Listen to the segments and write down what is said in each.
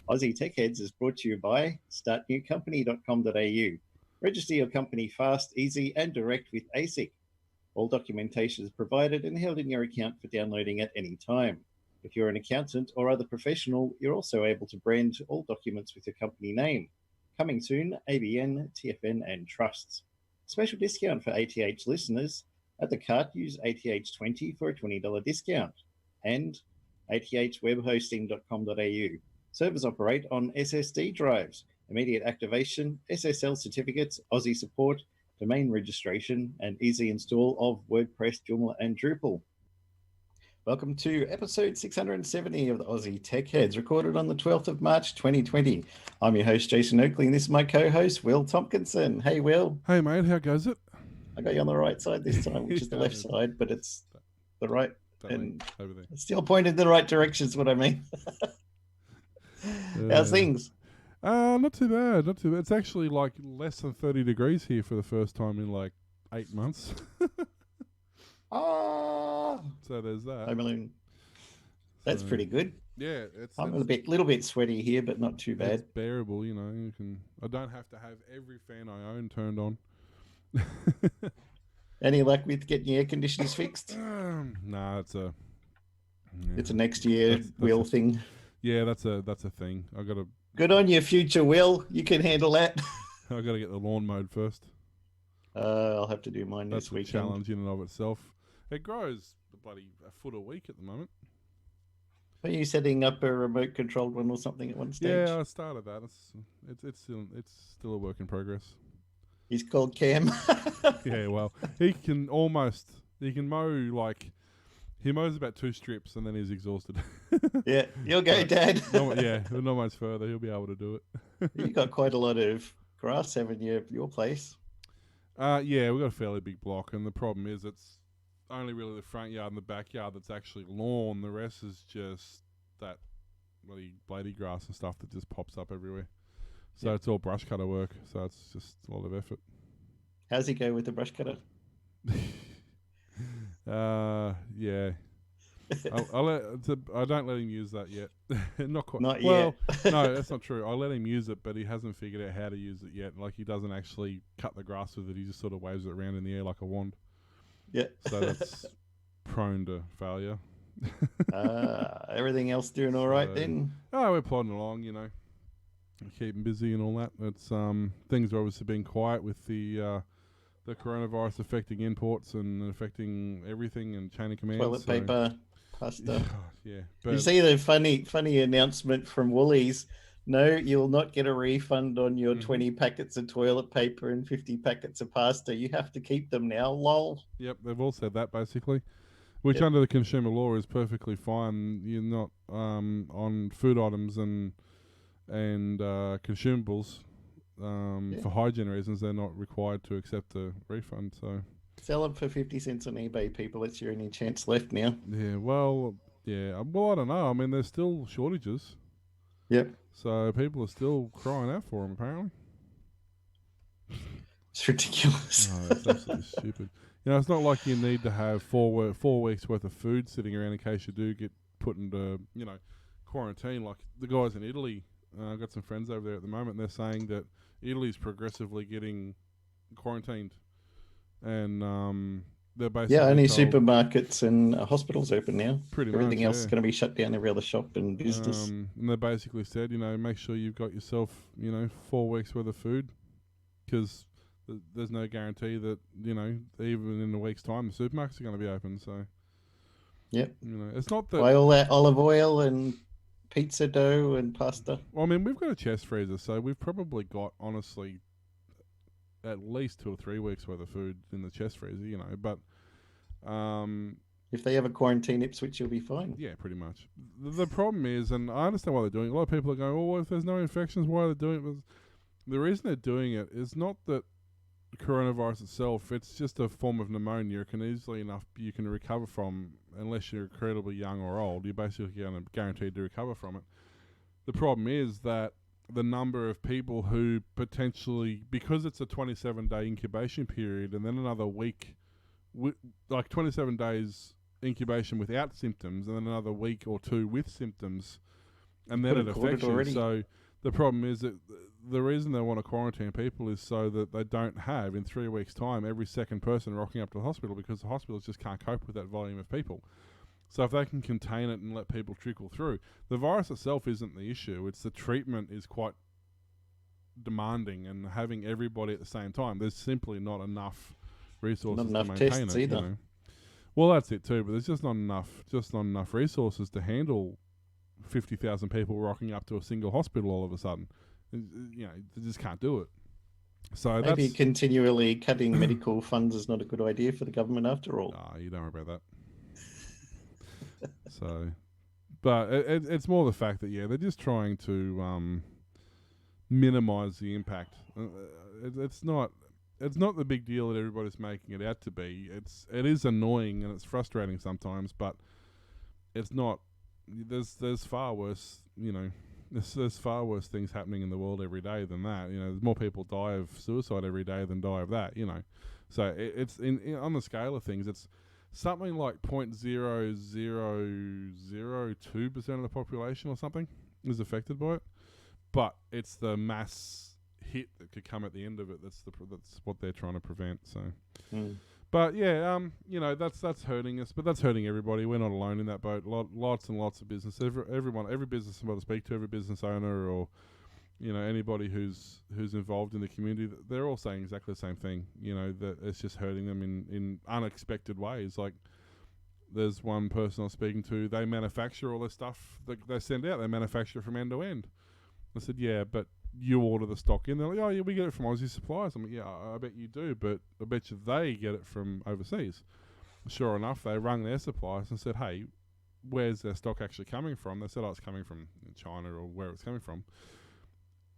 Aussie Tech Heads is brought to you by startnewcompany.com.au. Register your company fast, easy, and direct with ASIC. All documentation is provided and held in your account for downloading at any time. If you're an accountant or other professional, you're also able to brand all documents with your company name. Coming soon, ABN, TFN, and trusts. Special discount for ATH listeners. At the cart, use ATH20 for a $20 discount. And athwebhosting.com.au. Servers operate on SSD drives. Immediate activation, SSL certificates, Aussie support, domain registration, and easy install of WordPress, Joomla, and Drupal. Welcome to episode 670 of the Aussie Tech Heads, recorded on the 12th of March 2020. I'm your host, Jason Oakley, and this is my co-host, Will Tompkinson. Hey, Will. Hey, mate, how goes it? I got you on the right side this time, which is the left side, but it's the right, and over there. It's still pointed the right direction is what I mean. How's things? Not too bad, not too bad. It's actually like less than 30 degrees here for the first time in like 8 months. So there's that. I mean, that's pretty good. Yeah, I'm a little bit sweaty here, but not too bad. It's bearable, you know. I don't have to have every fan I own turned on. Any luck with getting your air conditioners fixed? Nah, it's a next year Will thing. Yeah, that's a thing. I got to. Good on you, future Will. You can handle that. I got to get the lawn mowed first. I'll have to do mine this weekend. That's a challenge in and of itself. It grows bloody a foot a week at the moment. Are you setting up a remote controlled one or something at one stage? Yeah, I started that. It's still a work in progress. He's called Cam. Yeah, well, he can mow like he mows about 2 strips and then he's exhausted. Yeah, you'll go, Dad. Not much further. He'll be able to do it. You got quite a lot of grass, haven't you, at your place? Yeah, we've got a fairly big block, and the problem is it's only really the front yard and the backyard that's actually lawn. The rest is just that bloody bladey grass and stuff that just pops up everywhere. So It's all brush cutter work. So it's just a lot of effort. How's he go with the brush cutter? Yeah. I don't let him use that yet. Not quite. Not yet. Well, no, that's not true. I let him use it, but he hasn't figured out how to use it yet. Like, he doesn't actually cut the grass with it. He just sort of waves it around in the air like a wand. Yeah. So that's prone to failure. Everything else doing all right then? Oh, we're plodding along, you know. Keeping busy and all that. It's things are obviously being quiet with the coronavirus affecting imports and affecting everything and chain of command. Toilet paper, pasta. Yeah. You see the funny announcement from Woolies? No, you'll not get a refund on your 20 packets of toilet paper and 50 packets of pasta. You have to keep them now. Lol. Yep, they've all said that basically. Which under the consumer law is perfectly fine. You're not on food items and consumables for hygiene reasons. They're not required to accept a refund. So sell them for 50 cents on eBay, people. It's your only chance left now. Yeah, well, I don't know. I mean, there's still shortages. Yep. So people are still crying out for them, apparently. It's ridiculous. No, it's absolutely stupid. You know, it's not like you need to have 4 weeks worth of food sitting around in case you do get put into, quarantine. Like the guys in Italy, I've got some friends over there at the moment, and they're saying that Italy's progressively getting quarantined. And they're basically only supermarkets and hospitals open now. Pretty much. Everything else is going to be shut down, every other shop and business. And they basically said, make sure you've got yourself, 4 weeks worth of food, because there's no guarantee that, even in a week's time, the supermarkets are going to be open. So, yep. It's not that... Buy all that olive oil and pizza dough and pasta. Well, I mean, we've got a chest freezer, so we've probably got, honestly, at least 2 or 3 weeks worth of food in the chest freezer, but... if they have a quarantine Ipswich, you'll be fine. Yeah, pretty much. The problem is, and I understand why they're doing it, a lot of people are going, well, if there's no infections, why are they doing it? The reason they're doing it is not that coronavirus itself, it's just a form of pneumonia. It can easily enough you can recover from, unless you're incredibly young or old. You're basically guaranteed to recover from it. The problem is that the number of people who potentially, because it's a 27-day incubation period and then another week, like 27 days incubation without symptoms and then another week or 2 with symptoms, and then could it have caught it affects you. already. So the problem is that the reason they want to quarantine people is so that they don't have, in 3 weeks' time, every second person rocking up to the hospital, because the hospitals just can't cope with that volume of people. So if they can contain it and let people trickle through, the virus itself isn't the issue. It's the treatment is quite demanding, and having everybody at the same time, there's simply not enough resources Not enough to maintain tests it. either. You know? Well, that's it too. But there's just not enough resources to handle 50,000 people rocking up to a single hospital all of a sudden. You know, they just can't do it. So Maybe that's continually cutting medical funds is not a good idea for the government after all. you don't worry about that. So, but it's more the fact that they're just trying to minimize the impact. It's not the big deal that everybody's making it out to be. It is annoying and it's frustrating sometimes, but it's not. There's far worse. You know, there's far worse things happening in the world every day than that. You know, there's more people die of suicide every day than die of that. You know, so it's on the scale of things. It's something like 0.0002% of the population or something is affected by it, but it's the mass hit that could come at the end of it. That's what they're trying to prevent. So, but you know, that's hurting us, but that's hurting everybody. We're not alone in that boat. Lots and lots of business. Every business I'm about to speak to, every business owner, or you know, anybody who's involved in the community, they're all saying exactly the same thing. You know, that it's just hurting them in unexpected ways. Like, there's one person I was speaking to. They manufacture all their stuff that they send out. They manufacture from end to end. I said, yeah, but you order the stock in. They're like, oh, yeah, we get it from Aussie suppliers. I'm like, yeah, I bet you do, but I bet you they get it from overseas. Sure enough, they rang their suppliers and said, hey, where's their stock actually coming from? They said, oh, it's coming from China or where it's coming from.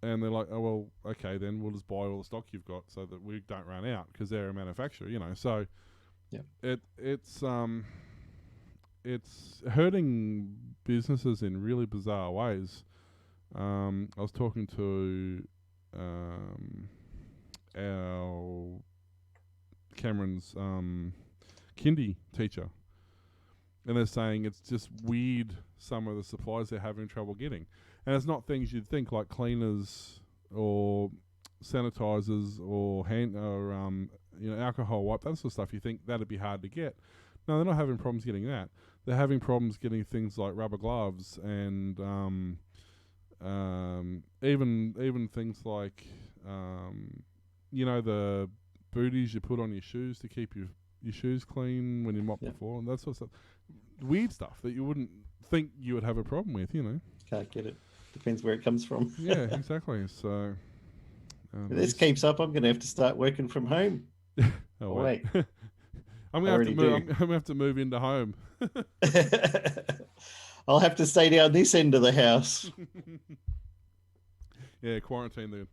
And they're like, oh, well, okay, then we'll just buy all the stock you've got so that we don't run out, because they're a manufacturer, you know. So it's hurting businesses in really bizarre ways. I was talking to our Cameron's kindy teacher, and they're saying it's just weird, some of the supplies they're having trouble getting. And it's not things you'd think, like cleaners or sanitizers or alcohol wipe, that sort of stuff. You think that'd be hard to get. No, they're not having problems getting that. They're having problems getting things like rubber gloves and even things like the booties you put on your shoes to keep your shoes clean when you mop the floor and that sort of stuff. Weird stuff that you wouldn't think you would have a problem with, you know. Can't get it. Depends where it comes from. Yeah, exactly. So if this keeps up, I'm going to have to start working from home. oh wait. I'm gonna have to move into home. I'll have to stay down this end of the house. Yeah, quarantine the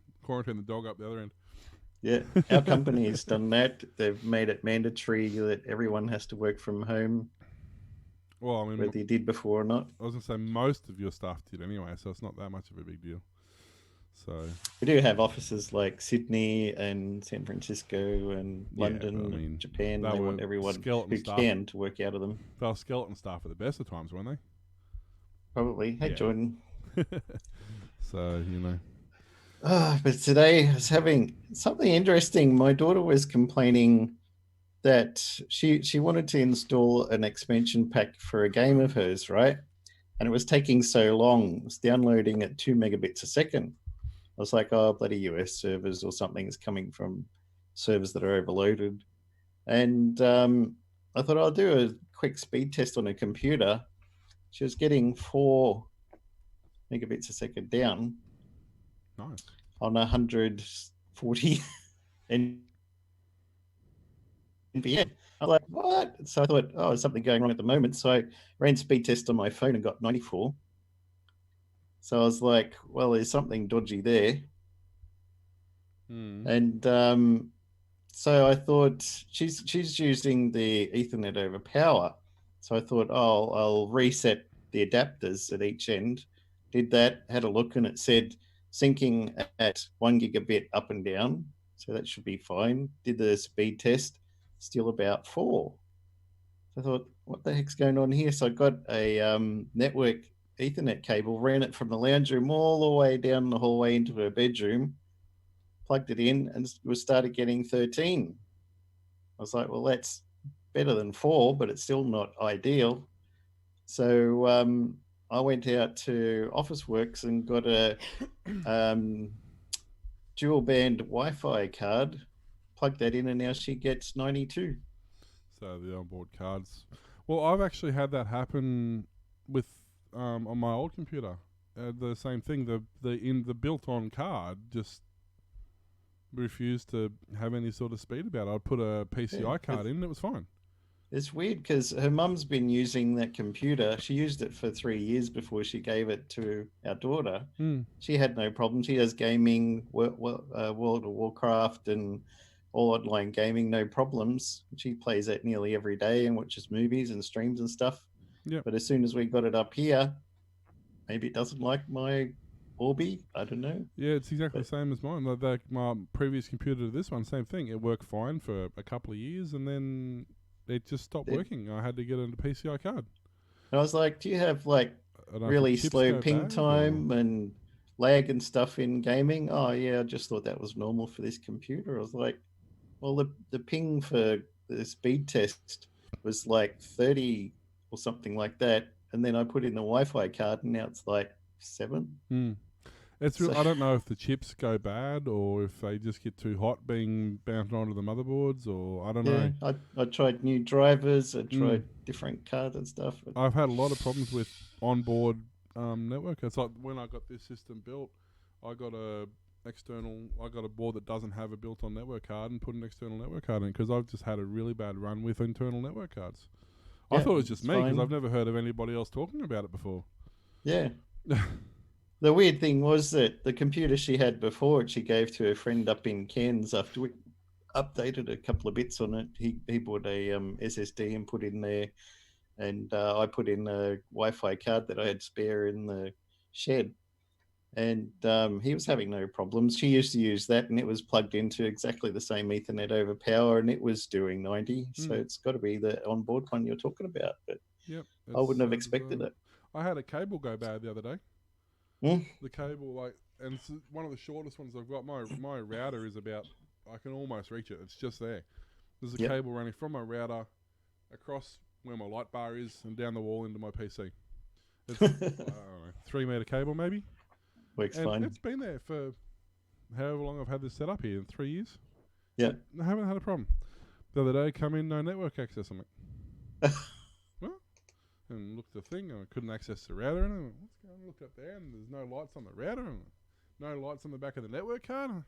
dog up the other end. Yeah, our company has done that. They've made it mandatory that everyone has to work from home. Well, I mean, whether you did before or not. I was going to say most of your staff did anyway, so it's not that much of a big deal. So we do have offices like Sydney and San Francisco and London, Japan. They want everyone who can to work out of them. They were skeleton staff at the best of times, weren't they? Probably. Hey, Jordan. So, you know. But today I was having something interesting. My daughter was complaining that she wanted to install an expansion pack for a game of hers, right? And it was taking so long. It was downloading at 2 megabits a second. I was like, oh, bloody US servers or something is coming from servers that are overloaded. And I thought I'll do a quick speed test on a computer. She was getting 4 megabits a second down. Nice. On 140 NVM. I was like, what? So I thought, oh, there's something going wrong at the moment. So I ran speed test on my phone and got 94. So I was like, well, there's something dodgy there. And so I thought she's using the Ethernet over power. So I thought, oh, I'll reset the adapters at each end. Did that, had a look, and it said syncing at 1 gigabit up and down. So that should be fine. Did the speed test, still about 4. So I thought, what the heck's going on here? So I got a network Ethernet cable, ran it from the lounge room all the way down the hallway into her bedroom, plugged it in, and was started getting 13. I was like, well, that's better than 4, but it's still not ideal. So I went out to Officeworks and got a um, dual band Wi-Fi card, plugged that in, and now she gets 92. So the onboard cards. Well, I've actually had that happen with on my old computer. The same thing. The built-on card just refused to have any sort of speed about it. I'd put a PCI card in, and it was fine. It's weird because her mum's been using that computer. She used it for 3 years before she gave it to our daughter. She had no problem. She does gaming, World of Warcraft, and all online gaming, no problems. She plays that nearly every day and watches movies and streams and stuff. Yeah. But as soon as we got it up here, maybe it doesn't like my Orbi. I don't know. Yeah, it's exactly the same as mine. My previous computer to this one, same thing. It worked fine for a couple of years, and then it just stopped working. I had to get a PCI card. I was like, do you have like really slow ping time and lag and stuff in gaming? Oh yeah, I just thought that was normal for this computer. I was like, well, the ping for the speed test was like 30 or something like that, and then I put in the Wi-Fi card, and now it's like 7. It's I don't know if the chips go bad or if they just get too hot being bounced onto the motherboards, or I don't know. I tried new drivers. I tried different cards and stuff. I've had a lot of problems with onboard network. It's like when I got this system built, I got a board that doesn't have a built-on network card and put an external network card in because I've just had a really bad run with internal network cards. I thought it was just me because I've never heard of anybody else talking about it before. Yeah. The weird thing was that the computer she had before, she gave to her friend up in Cairns after we updated a couple of bits on it. He bought a SSD and put in there, and I put in a Wi-Fi card that I had spare in the shed. And he was having no problems. She used to use that, and it was plugged into exactly the same Ethernet over power, and it was doing 90. So it's got to be the onboard one you're talking about. But I wouldn't have expected it. I had a cable go bad the other day. The cable, and it's one of the shortest ones I've got. My router is about, I can almost reach it. It's just there. There's a cable running from my router across where my light bar is and down the wall into my PC. It's I don't know, 3 meter cable maybe. Works and fine. It's been there for however long I've had this set up here, in 3 years. Yeah. I haven't had a problem. The other day, come in, no network access. I'm like, what? And looked at the thing, and I couldn't access the router. And I went, what's going on? Looked up there, and there's no lights on the router, and no lights on the back of the network card.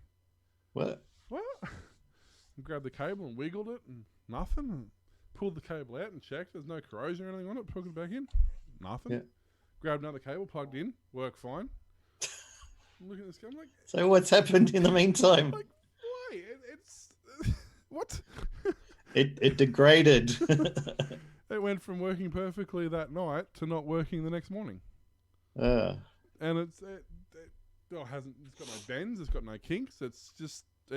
What? And grabbed the cable and wiggled it, and nothing. And pulled the cable out and checked. There's no corrosion or anything on it. Plugged it back in. Nothing. Yeah. Grabbed another cable, plugged in, worked fine. I'm looking at this guy, I'm like, so what's happened in the meantime? Like, why? It's what? It degraded. It went from working perfectly that night to not working the next morning. And it hasn't. It's got no bends. It's got no kinks. It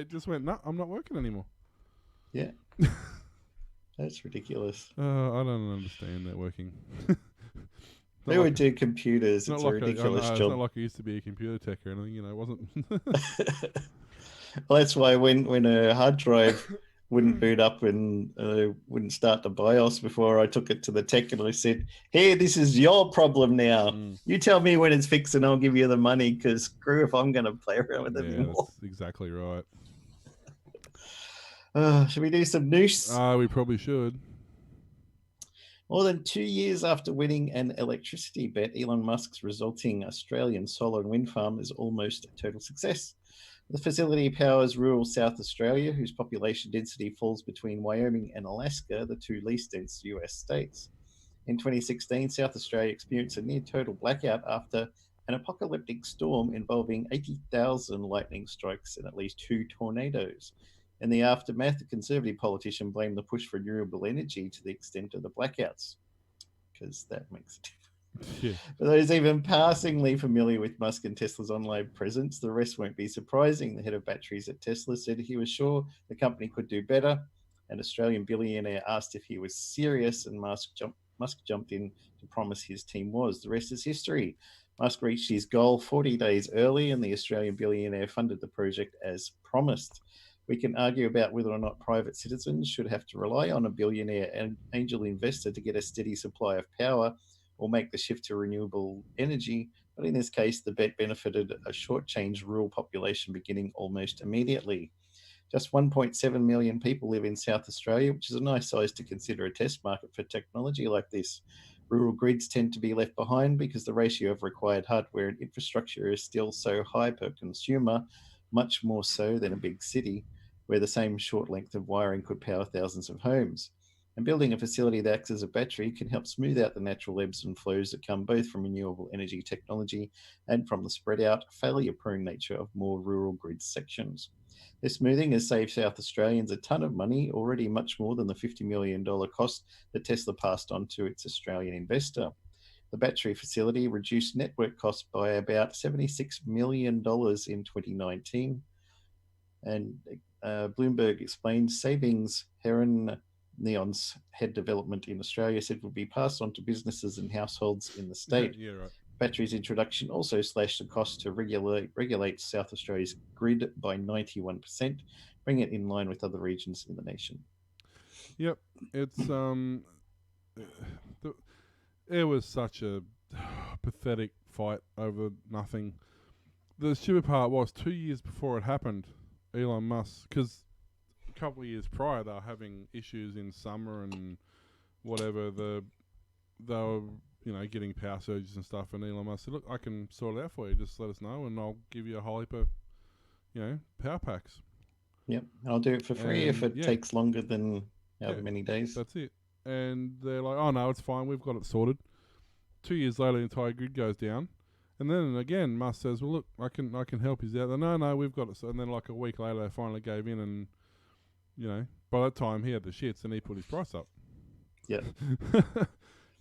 just went. No, I'm not working anymore. Yeah. That's ridiculous. I don't understand networking. Who would do computers? It's a ridiculous job. It's not like I used to be a computer tech or anything. It wasn't. Well, that's why when a hard drive wouldn't boot up and wouldn't start the BIOS before I took it to the tech and I said, hey, this is your problem now. You tell me when it's fixed and I'll give you the money because screw if I'm going to play around with it anymore. That's exactly right. Should we do some news? We probably should. More than 2 years after winning an electricity bet, Elon Musk's resulting Australian solar and wind farm is almost a total success. The facility powers rural South Australia, whose population density falls between Wyoming and Alaska, the two least dense US states. In 2016, South Australia experienced a near total blackout after an apocalyptic storm involving 80,000 lightning strikes and at least 2 tornadoes. In the aftermath, the Conservative politician blamed the push for renewable energy to the extent of the blackouts, because that makes a difference. Yeah. For those even passingly familiar with Musk and Tesla's online presence, the rest won't be surprising. The head of batteries at Tesla said he was sure the company could do better. An Australian billionaire asked if he was serious, and Musk jumped in to promise his team was. The rest is history. Musk reached his goal 40 days early, and the Australian billionaire funded the project as promised. We can argue about whether or not private citizens should have to rely on a billionaire and angel investor to get a steady supply of power or make the shift to renewable energy, but in this case, the bet benefited a short-changed rural population beginning almost immediately. Just 1.7 million people live in South Australia, which is a nice size to consider a test market for technology like this. Rural grids tend to be left behind because the ratio of required hardware and infrastructure is still so high per consumer, much more so than a big city, where the same short length of wiring could power thousands of homes. And building a facility that acts as a battery can help smooth out the natural ebbs and flows that come both from renewable energy technology and from the spread out, failure prone nature of more rural grid sections. This smoothing has saved South Australians a ton of money, already much more than the $50 million cost that Tesla passed on to its Australian investor. The battery facility reduced network costs by about $76 million in 2019. And Bloomberg explained savings. Heron Neon's head development in Australia said would be passed on to businesses and households in the state. Yeah, right. Battery's introduction also slashed the cost to regulate South Australia's grid by 91%, bringing it in line with other regions in the nation. Yep, it's it was such a pathetic fight over nothing. The stupid part was 2 years before it happened, Elon Musk, because a couple of years prior they were having issues in summer and whatever. They were getting power surges and stuff, and Elon Musk said, "Look, I can sort it out for you. Just let us know, and I'll give you a whole heap of, power packs." Yep, I'll do it for free if it takes longer than however many days. That's it. And they're like, "Oh no, it's fine. We've got it sorted." 2 years later, the entire grid goes down, and then again, Musk says, "Well, look, I can help you out." No, we've got it. So, and then like a week later, they finally gave in, and by that time he had the shits, and he put his price up. Yeah.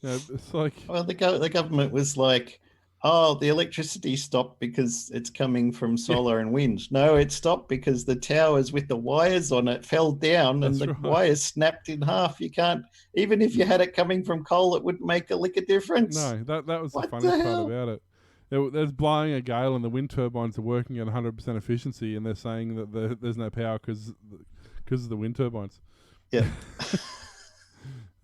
It's like... Well, the government was like, oh, the electricity stopped because it's coming from solar and wind. No, it stopped because the towers with the wires on it fell down and the wires snapped in half. You can't, even if you had it coming from coal, it wouldn't make a lick of difference. No, that was the funniest part about it. There's blowing a gale and the wind turbines are working at 100% efficiency, and they're saying that there's no power because of the wind turbines. Yeah.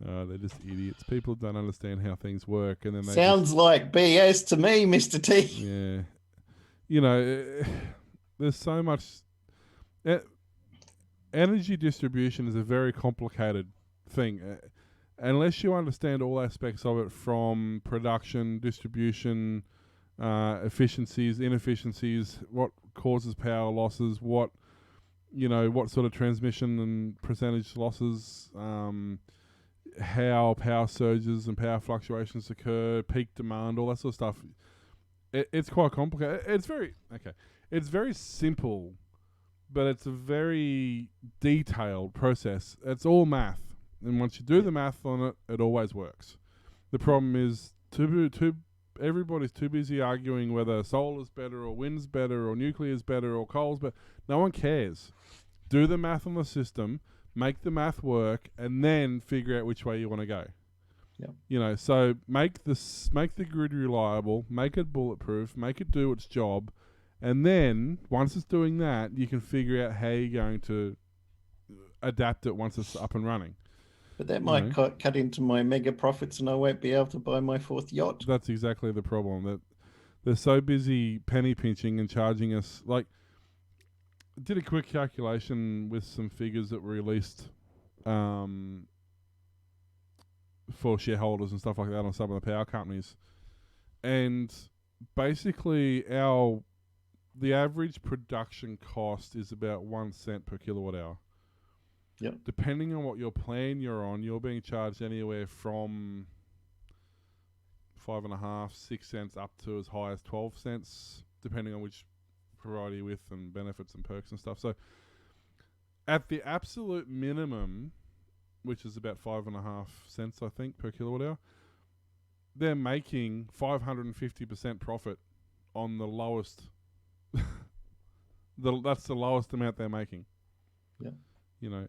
They're just idiots. People don't understand how things work, and then sounds like BS to me, Mr. T. Yeah, there's so much. Energy distribution is a very complicated thing, unless you understand all aspects of it, from production, distribution, efficiencies, inefficiencies, what causes power losses, what sort of transmission and percentage losses. How power surges and power fluctuations occur, peak demand, all that sort of stuff. It's quite complicated. It's very simple, but it's a very detailed process. It's all math, and once you do the math on it, it always works. The problem is everybody's too busy arguing whether solar's better or wind's better or nuclear's better or coal's better. No one cares. Do the math on the system. Make the math work, and then figure out which way you want to go. Yeah. So make the grid reliable, make it bulletproof, make it do its job, and then once it's doing that, you can figure out how you're going to adapt it once it's up and running. But that might cut into my mega profits, and I won't be able to buy my fourth yacht. That's exactly the problem. That they're so busy penny pinching and charging us like. Did a quick calculation with some figures that were released for shareholders and stuff like that on some of the power companies, and basically the average production cost is about 1 cent per kilowatt hour. Yep. Depending on what your plan you're on, you're being charged anywhere from 5.5, 6 cents up to as high as 12 cents, depending on which variety with and benefits and perks and stuff. So at the absolute minimum, which is about 5.5 cents, I think, per kilowatt hour, they're making 550% profit on the lowest. That's the lowest amount they're making. Yeah.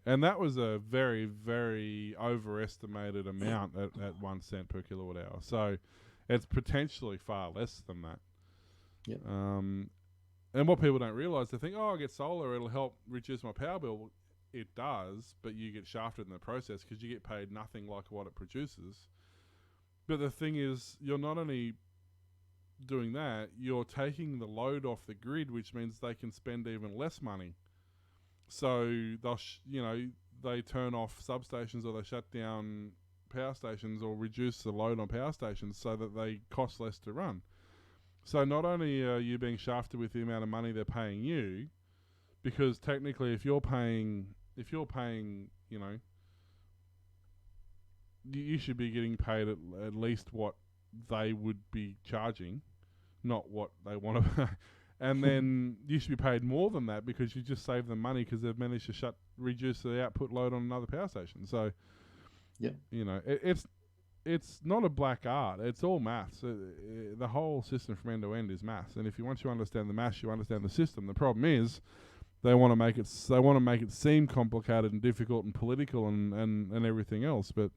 And that was a very, very overestimated amount at 1 cent per kilowatt hour. So it's potentially far less than that. Yep. And what people don't realise, they think, I get solar, it'll help reduce my power bill. Well, it does, but you get shafted in the process because you get paid nothing like what it produces. But the thing is, you're not only doing that, you're taking the load off the grid, which means they can spend even less money. So they'll, they turn off substations or they shut down power stations or reduce the load on power stations so that they cost less to run. So not only are you being shafted with the amount of money they're paying you, because technically if you're paying, you should be getting paid at least what they would be charging, not what they want to pay. And then you should be paid more than that because you just saved them money because they've managed to reduce the output load on another power station. So, it's not a black art. It's all maths. The whole system from end to end is maths. And once you understand the maths, you understand the system. The problem is they want to make it seem complicated and difficult and political and everything else, but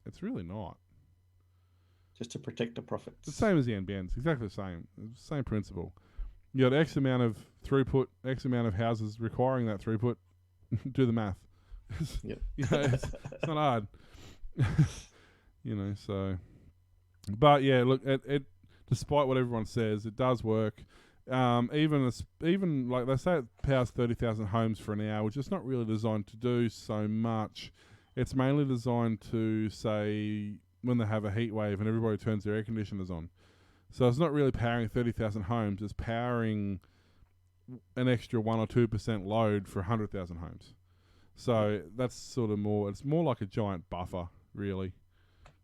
it's really not. Just to protect the profits. The same as the NBN. It's exactly the same. It's the same principle. You got X amount of throughput, X amount of houses requiring that throughput. Do the math. Yep. It's not hard. So. But yeah, look, it despite what everyone says, it does work. Even like they say, it powers 30,000 homes for an hour, which is not really designed to do so much. It's mainly designed to say when they have a heat wave and everybody turns their air conditioners on. So it's not really powering 30,000 homes. It's powering an extra 1 or 2% load for 100,000 homes. So that's sort of it's more like a giant buffer, really.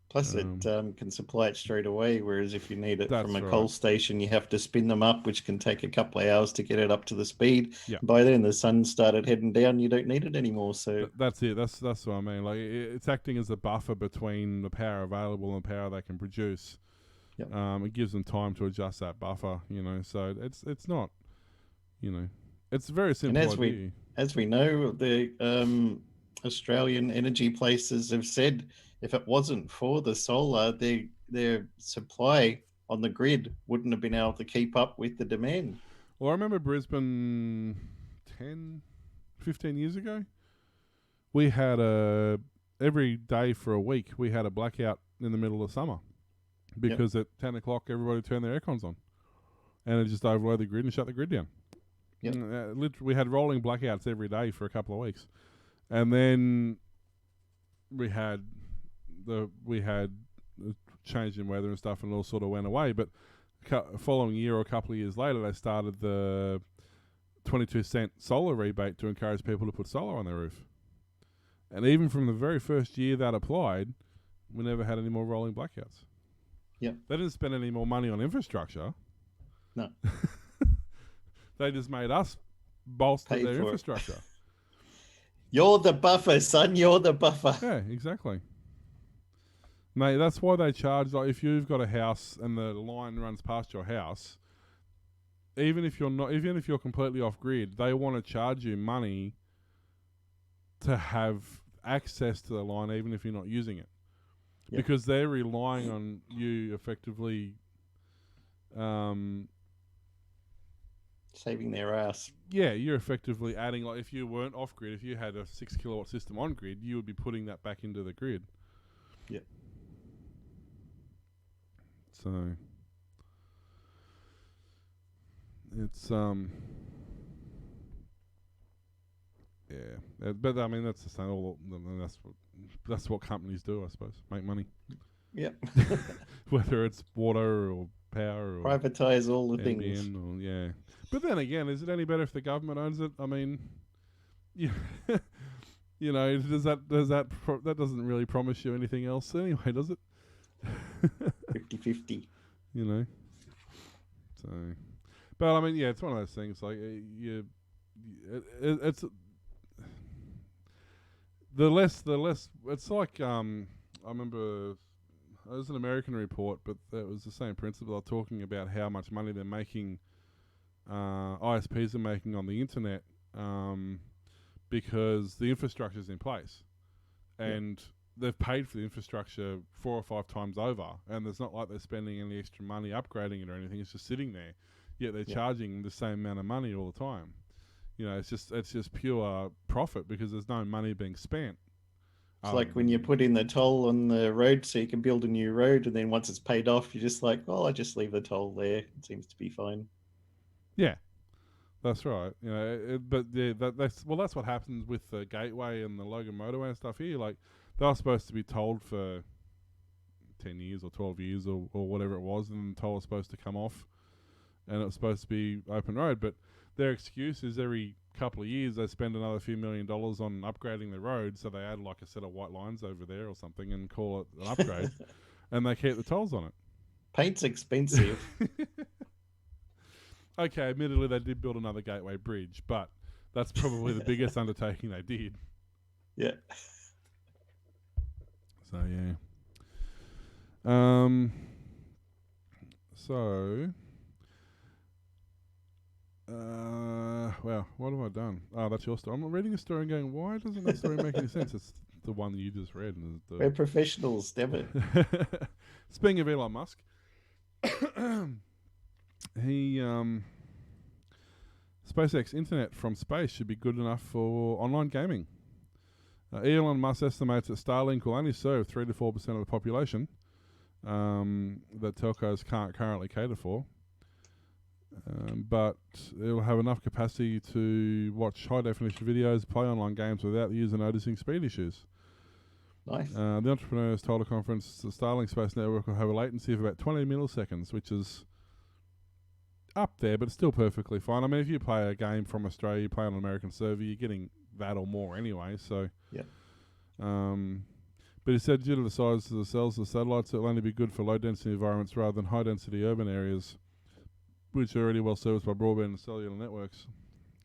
Plus, it can supply it straight away, whereas if you need it from a coal station, you have to spin them up, which can take a couple of hours to get it up to the speed. Yeah. By then, the sun started heading down. You don't need it anymore. So that's it. That's what I mean. Like it's acting as a buffer between the power available and the power they can produce. Yep. It gives them time to adjust that buffer. So it's not. It's a very simple idea. As we know, the Australian energy places have said, if it wasn't for the solar, their supply on the grid wouldn't have been able to keep up with the demand. Well, I remember Brisbane 10, 15 years ago. We had every day for a week, we had a blackout in the middle of summer because at 10 o'clock, everybody turned their aircons on and it just overloaded the grid and shut the grid down. Yep. Literally, we had rolling blackouts every day for a couple of weeks. And then we had a change in weather and stuff, and it all sort of went away. But following year or a couple of years later, they started the 22-cent solar rebate to encourage people to put solar on their roof. And even from the very first year that applied, we never had any more rolling blackouts. Yeah, they didn't spend any more money on infrastructure. No, they just made us bolster their infrastructure. You're the buffer, son. You're the buffer. Yeah, exactly. Mate, that's why they charge, like, if you've got a house and the line runs past your house, even if you're completely off grid, they want to charge you money to have access to the line even if you're not using it. Yep. Because they're relying on you effectively saving their ass. Yeah, you're effectively adding, like, if you weren't off grid, if you had a 6 kilowatt system on grid, you would be putting that back into the grid. Yeah. So it's but I mean that's the same. That's what companies do, I suppose, make money. Yeah. Whether it's water or power or privatize all the NBN things. Or, yeah. But then again, is it any better if the government owns it? I mean, yeah. That doesn't really promise you anything else anyway, does it? 50-50. So, but I mean, yeah, it's one of those things. Like it's the less. It's like I remember it was an American report, but it was the same principle. They're talking about how much money they're making. ISPs are making on the internet because the infrastructure is in place, and they've paid for the infrastructure 4 or 5 times over, and it's not like they're spending any extra money upgrading it or anything. It's just sitting there, yet they're charging the same amount of money all the time. You know, it's just pure profit because there's no money being spent. It's like when you put in the toll on the road so you can build a new road, and then once it's paid off, you're just like, oh, I just leave the toll there. It seems to be fine. Yeah, that's right. You know, that's what happens with the Gateway and the Logan Motorway and stuff here. Like, they were supposed to be tolled for 10 years or 12 years or whatever it was, and the toll was supposed to come off, and it was supposed to be open road. But their excuse is every couple of years they spend another few $1 million on upgrading the road, so they add like a set of white lines over there or something and call it an upgrade, and they keep the tolls on it. Paint's expensive. Okay, admittedly they did build another Gateway Bridge, but that's probably the biggest undertaking they did. Yeah. So yeah. Well, what have I done? Oh, that's your story. I'm reading a story and going, why doesn't that story make any sense? It's the one that you just read. We're professionals, damn it. Speaking of Elon Musk, he SpaceX internet from space should be good enough for online gaming. Elon Musk estimates that Starlink will only serve 3 to 4% of the population that telcos can't currently cater for. But it'll have enough capacity to watch high-definition videos, play online games without the user noticing speed issues. Nice. The entrepreneurs told a conference the Starlink space network will have a latency of about 20 milliseconds, which is up there, but it's still perfectly fine. I mean, if you play a game from Australia, you play on an American server, you're getting that or more anyway. So, yeah. But he said due to the size of the cells of the satellites, it'll only be good for low-density environments rather than high-density urban areas, which are already well serviced by broadband and cellular networks.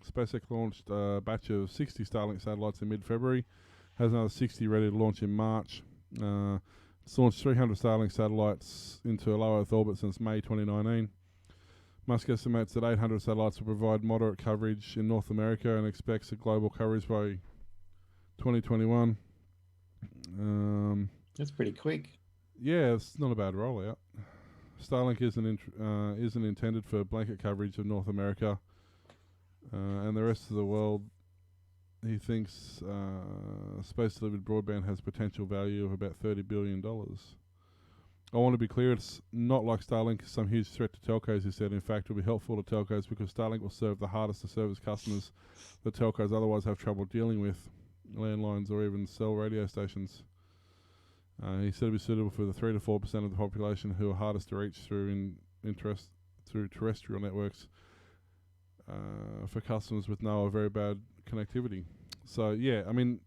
SpaceX launched a batch of 60 Starlink satellites in mid-February, has another 60 ready to launch in March. It's launched 300 Starlink satellites into a low Earth orbit since May 2019. Musk estimates that 800 satellites will provide moderate coverage in North America and expects a global coverage by 2021. That's pretty quick. Yeah, it's not a bad rollout. Starlink isn't intended for blanket coverage of North America and the rest of the world. He thinks space-delivered broadband has potential value of about $30 billion. I want to be clear, it's not like Starlink is some huge threat to telcos, he said. In fact, it will be helpful to telcos because Starlink will serve the hardest to service customers that telcos otherwise have trouble dealing with, landlines or even cell radio stations. He said it would be suitable for the 3 to 4% of the population who are hardest to reach through through terrestrial networks for customers with no or very bad connectivity. So, yeah, I mean,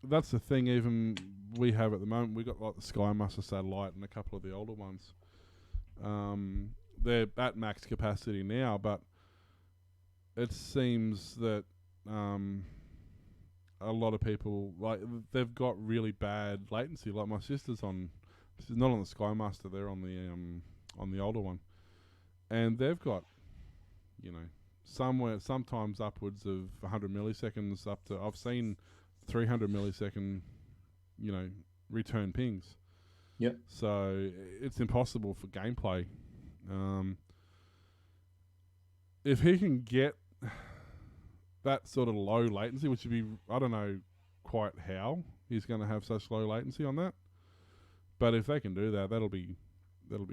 that's the thing even we have at the moment. We've got like the Sky Muster satellite and a couple of the older ones. They're at max capacity now, but it seems that a lot of people, like, they've got really bad latency. Like my sister's on, she's not on the Sky Muster, they're on the older one, and they've got, you know, sometimes upwards of 100 milliseconds up to, I've seen 300 millisecond, you know, return pings. Yep. So it's impossible for gameplay. If he can get that sort of low latency, which would be, I don't know quite how he's going to have such low latency on that, but if they can do that, that'll be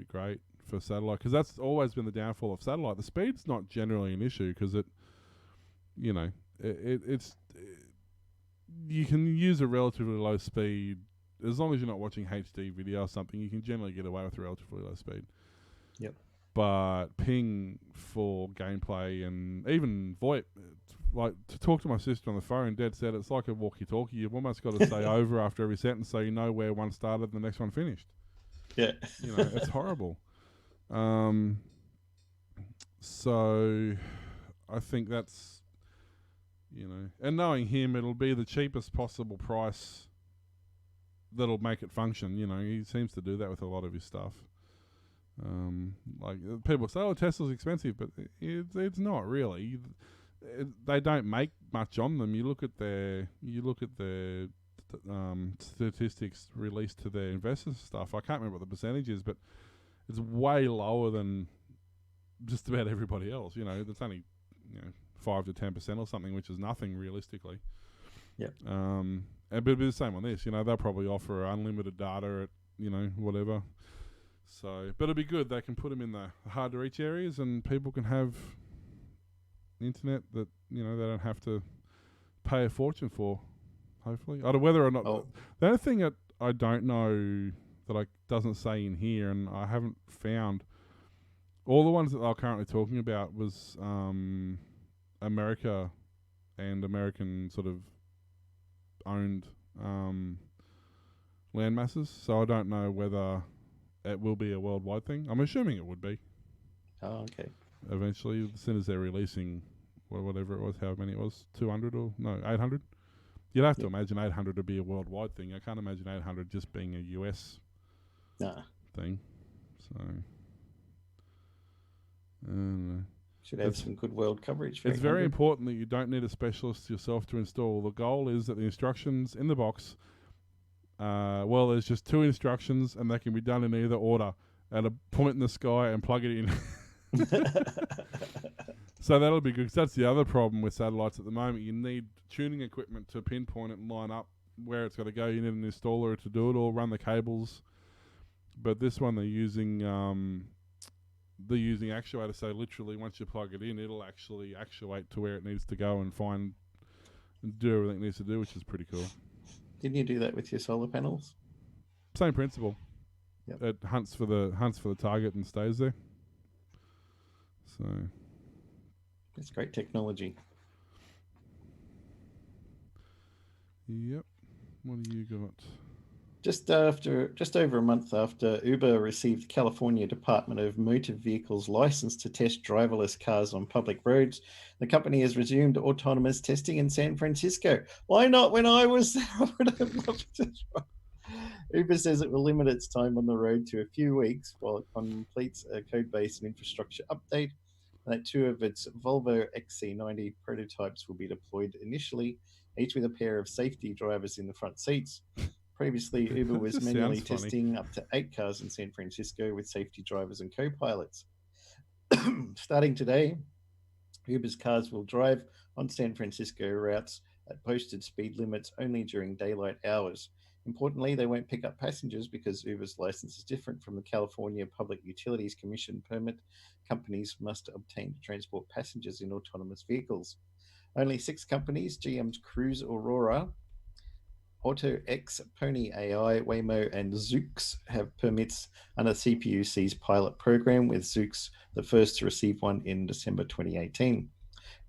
great for satellite, because that's always been the downfall of satellite. The speed's not generally an issue because it, you know, it's you can use a relatively low speed as long as you're not watching HD video or something. You can generally get away with a relatively low speed. Yep. But ping for gameplay and even VoIP, like to talk to my sister on the phone, Dad said it's like a walkie-talkie. You've almost got to say over after every sentence so you know where one started and the next one finished. Yeah. You know, it's horrible. So I think that's, you know, and knowing him, it'll be the cheapest possible price that'll make it function. You know, he seems to do that with a lot of his stuff. Like people say, oh, Tesla's expensive, but it's not really. they don't make much on them. You look at their statistics released to their investors stuff. I can't remember what the percentage is, but it's way lower than just about everybody else. You know, it's only 5 to 10% or something, which is nothing realistically. Yep. But it'll be the same on this. You know, they'll probably offer unlimited data at whatever. So, but it'll be good. They can put them in the hard to reach areas, and people can have internet that they don't have to pay a fortune for. Hopefully, I don't know whether or not. The only thing that I don't know that doesn't say in here, and I haven't found all the ones that they're currently talking about was America and American sort of owned land masses. So I don't know whether it will be a worldwide thing. I'm assuming it would be. Oh, okay. Eventually, as soon as they're releasing whatever it was, how many it was, 200 or no 800. You'd have to imagine 800 to be a worldwide thing. I can't imagine 800 just being a US thing. So I don't know. Should have some good world coverage. It's very important that you don't need a specialist yourself to install. The goal is that the instructions in the box, there's just 2 instructions and they can be done in either order. At a point in the sky and plug it in. So that'll be good, because that's the other problem with satellites at the moment. You need tuning equipment to pinpoint it and line up where it's got to go. You need an installer to do it or run the cables. But this one they're using actuators, so literally once you plug it in, it'll actually actuate to where it needs to go and do everything it needs to do, which is pretty cool. Didn't you do that with your solar panels? Same principle. Yep. It hunts for the target and stays there. So it's great technology. Yep. What do you got? Just over a month after Uber received the California Department of Motor Vehicles license to test driverless cars on public roads, the company has resumed autonomous testing in San Francisco. Why not when I was there? I would have loved to try. Uber says it will limit its time on the road to a few weeks while it completes a code base and infrastructure update. That 2 of its Volvo XC90 prototypes will be deployed initially, each with a pair of safety drivers in the front seats. Previously, Uber was manually testing up to 8 cars in San Francisco with safety drivers and co-pilots. Starting today, Uber's cars will drive on San Francisco routes at posted speed limits only during daylight hours. Importantly, they won't pick up passengers because Uber's license is different from the California Public Utilities Commission permit companies must obtain to transport passengers in autonomous vehicles. Only 6 companies, GM's Cruise Aurora, AutoX, Pony AI, Waymo, and Zoox, have permits under CPUC's pilot program, with Zoox the first to receive one in December 2018.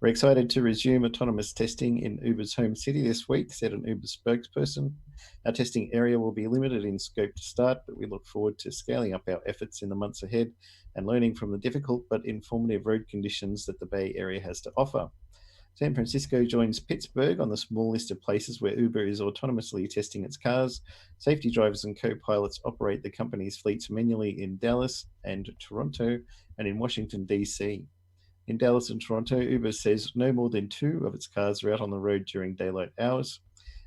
We're excited to resume autonomous testing in Uber's home city this week, said an Uber spokesperson. Our testing area will be limited in scope to start, but we look forward to scaling up our efforts in the months ahead and learning from the difficult but informative road conditions that the Bay Area has to offer. San Francisco joins Pittsburgh on the small list of places where Uber is autonomously testing its cars. Safety drivers and co-pilots operate the company's fleets manually in Dallas and Toronto and in Washington, D.C. In Dallas and Toronto, Uber says no more than 2 of its cars are out on the road during daylight hours.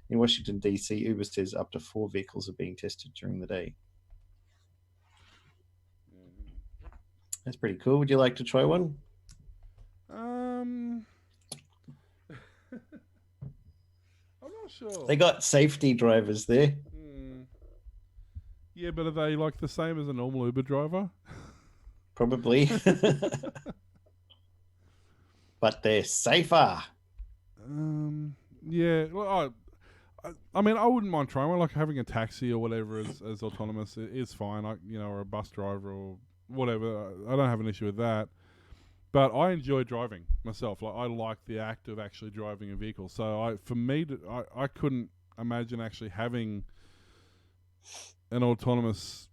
In Washington, D.C., Uber says up to 4 vehicles are being tested during the day. That's pretty cool. Would you like to try one? I'm not sure. They got safety drivers there. Yeah, but are they like the same as a normal Uber driver? Probably. But they're safer. Yeah. Well, I mean, I wouldn't mind trying one. Like having a taxi or whatever as autonomous is fine. Or a bus driver or whatever. I don't have an issue with that. But I enjoy driving myself. Like I like the act of actually driving a vehicle. So I couldn't imagine actually having an autonomous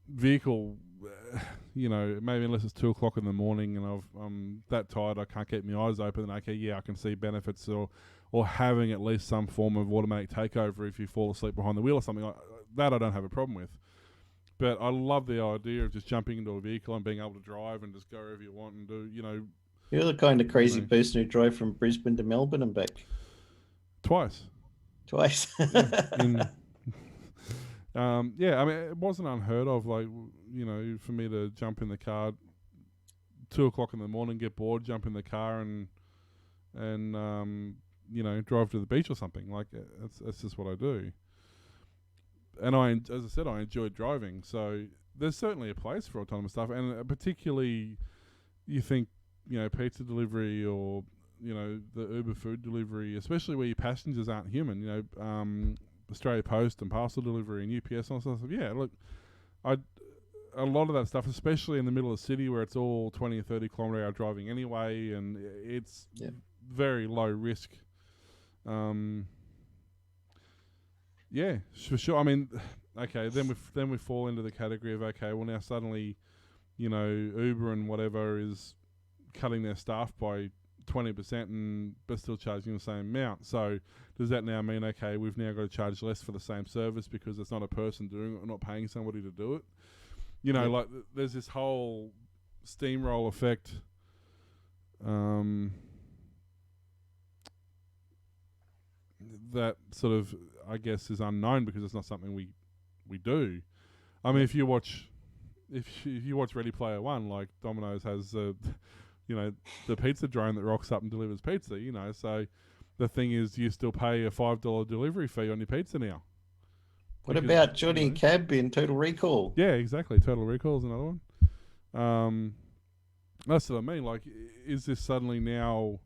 vehicle. Maybe unless it's 2:00 in the morning and I'm that tired I can't keep my eyes open. Then okay, yeah, I can see benefits or having at least some form of automatic takeover if you fall asleep behind the wheel or something like that. I don't have a problem with. But I love the idea of just jumping into a vehicle and being able to drive and just go wherever you want and do, You're the kind of crazy know, person who drove from Brisbane to Melbourne and back twice. twice. Yeah, in yeah. I mean, it wasn't unheard of. Like, for me to jump in the car 2 o'clock in the morning, get bored, jump in the car, and drive to the beach or something. Like, that's just what I do. And as I said, I enjoy driving. So there's certainly a place for autonomous stuff, and particularly you think, pizza delivery or the Uber food delivery, especially where your passengers aren't human. Australia Post and parcel delivery and UPS and all sorts of stuff. Yeah, look, a lot of that stuff, especially in the middle of the city where it's all 20 or 30 kilometre hour driving anyway, and it's very low risk. Yeah, for sure. I mean, okay, then we fall into the category of, okay, well now suddenly, Uber and whatever is cutting their staff by 20% but still charging the same amount. So does that now mean, okay, we've now got to charge less for the same service because it's not a person doing it, or not paying somebody to do it? Like there's this whole steamroll effect. That sort of, I guess, is unknown because it's not something we do. I mean, if you watch Ready Player One, like Domino's has the pizza drone that rocks up and delivers pizza. So the thing is, you still pay a $5 delivery fee on your pizza now. What about Johnny Cab in Total Recall? Yeah, exactly. Total Recall is another one. That's what I mean. Like, is this suddenly now,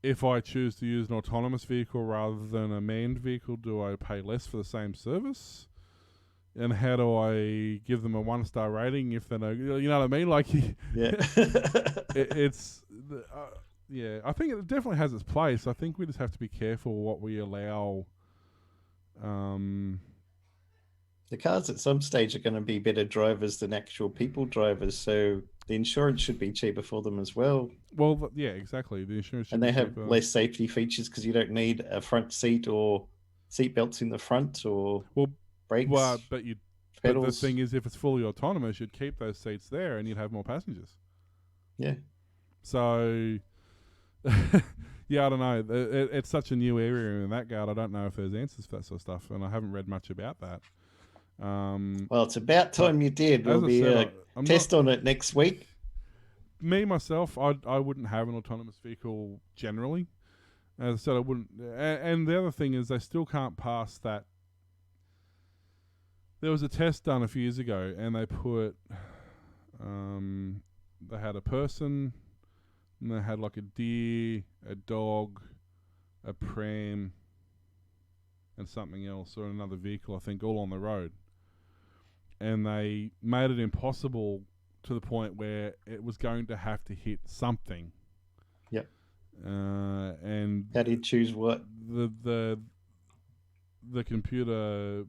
if I choose to use an autonomous vehicle rather than a manned vehicle, do I pay less for the same service? And how do I give them a 1-star rating if they know? You know what I mean? Like, yeah, yeah. I think it definitely has its place. I think we just have to be careful what we allow. The cars at some stage are going to be better drivers than actual people drivers, so the insurance should be cheaper for them as well. Well, yeah, exactly. The insurance should and they be have cheaper. less safety features because you don't need a front seat or seat belts in the front or brakes. But the thing is, if it's fully autonomous, you'd keep those seats there and you'd have more passengers. Yeah. So, yeah, I don't know. It's such a new area in that regard. I don't know if there's answers for that sort of stuff, and I haven't read much about that. Well, it's about time you did. There'll be a test on it next week. Me, myself, I wouldn't have an autonomous vehicle generally. As I said, I wouldn't. And the other thing is they still can't pass that. There was a test done a few years ago, and they put, they had a person, and they had like a deer, a dog, a pram, and something else, or another vehicle, I think, all on the road. And they made it impossible to the point where it was going to have to hit something. Yep. And how do you choose what? The computer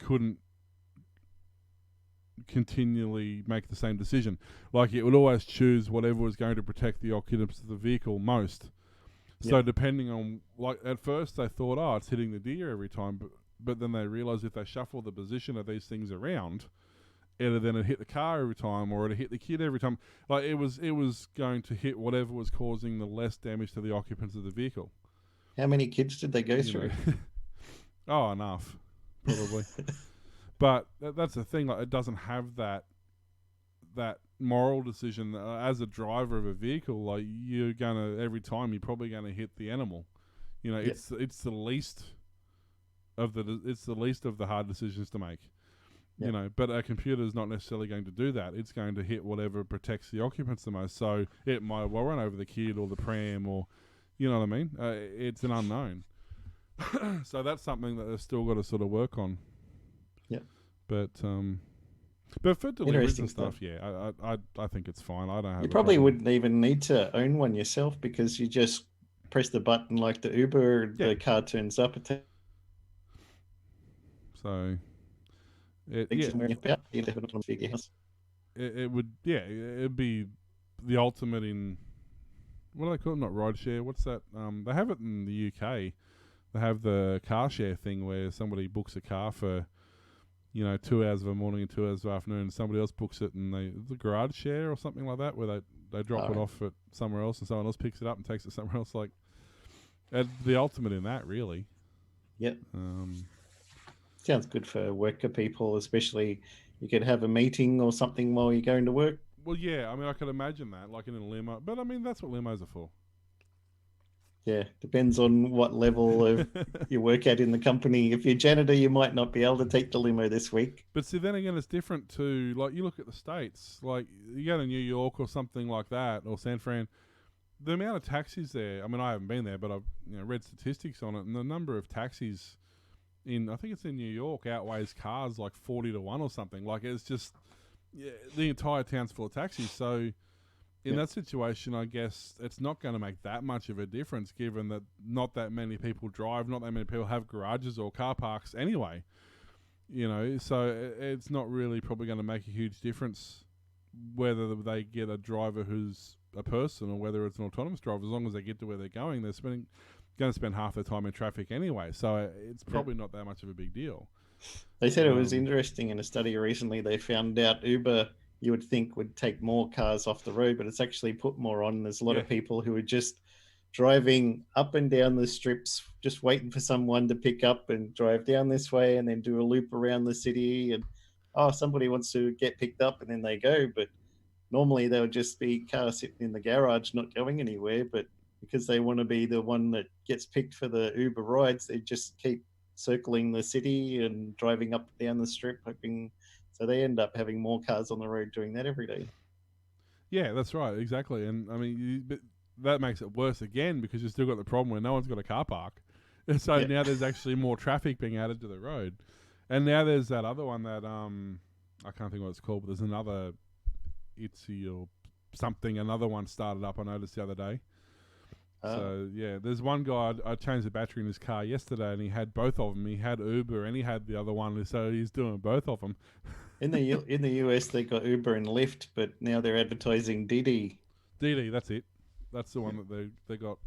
couldn't continually make the same decision. Like, it would always choose whatever was going to protect the occupants of the vehicle most. So depending on, like, at first they thought, oh, it's hitting the deer every time, but then they realised if they shuffle the position of these things around, either then it hit the car every time or it hit the kid every time. Like, it was going to hit whatever was causing the less damage to the occupants of the vehicle. How many kids did they go through? Oh, enough, probably. But that's the thing. Like, it doesn't have that moral decision as a driver of a vehicle. Like, you're gonna, every time you're probably gonna hit the animal. It's the least of the hard decisions to make. But a computer is not necessarily going to do that. It's going to hit whatever protects the occupants the most. So it might well run over the kid or the pram, or, you know what I mean? It's an unknown. So that's something that they've still got to sort of work on. Yeah. But for deliveries and stuff, I think it's fine. I don't have. You probably wouldn't even need to own one yourself because you just press the button like the Uber, the car turns up. So it would, it'd be the ultimate in, what do they call it? Not rideshare. What's that? They have it in the UK. They have the car share thing where somebody books a car for, 2 hours of a morning and 2 hours of afternoon, and somebody else books it, and the garage share or something like that, where they drop All it right. off at somewhere else, and someone else picks it up and takes it somewhere else. Like, the ultimate in that, really. Yep. Um, Sounds good for worker people, especially you could have a meeting or something while you're going to work. well, yeah, I mean, I could imagine that, like in a limo, but I mean, that's what limos are for. Yeah, depends on what level of you work at in the company. If you're janitor, you might not be able to take the limo this week. But see, then again, it's different to, like, you look at the States, like, you go to New York or something like that, or San Fran, the amount of taxis there, I mean, I haven't been there, but I've read statistics on it, and the number of taxis I think it's in New York, outweighs cars like 40 to 1 or something. Like, it's just, the entire town's full of taxis. So, in that situation, I guess it's not going to make that much of a difference, given that not that many people drive, not that many people have garages or car parks anyway. So it's not really probably going to make a huge difference whether they get a driver who's a person or whether it's an autonomous driver. As long as they get to where they're going, they're going to spend half their time in traffic anyway. So it's probably not that much of a big deal. They said it was interesting in a study recently. They found out Uber, you would think, would take more cars off the road, but it's actually put more on. There's a lot of people who are just driving up and down the strips, just waiting for someone to pick up and drive down this way and then do a loop around the city. And somebody wants to get picked up, and then they go. But normally there would just be cars sitting in the garage not going anywhere. But because they want to be the one that gets picked for the Uber rides, they just keep circling the city and driving up and down the strip, hoping. So they end up having more cars on the road doing that every day. Yeah, that's right, exactly. And I mean, but that makes it worse again because you've still got the problem where no one's got a car park. And so now there's actually more traffic being added to the road. And now there's that other one that I can't think what it's called, but there's another Etsy or something. Another one started up. I noticed the other day. So yeah, there's one guy. I changed the battery in his car yesterday, and he had both of them. He had Uber and he had the other one. So he's doing both of them. In the US, they got Uber and Lyft, but now they're advertising Didi. Didi, that's it. That's the one that they got.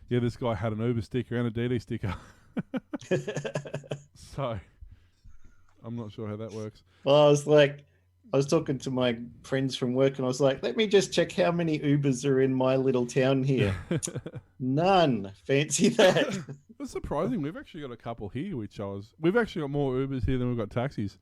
Yeah, this guy had an Uber sticker and a Didi sticker. So I'm not sure how that works. Well, I was talking to my friends from work, and I was like, let me just check how many Ubers are in my little town here. None. Fancy that. It's surprising. We've actually got a couple here, we've actually got more Ubers here than we've got taxis.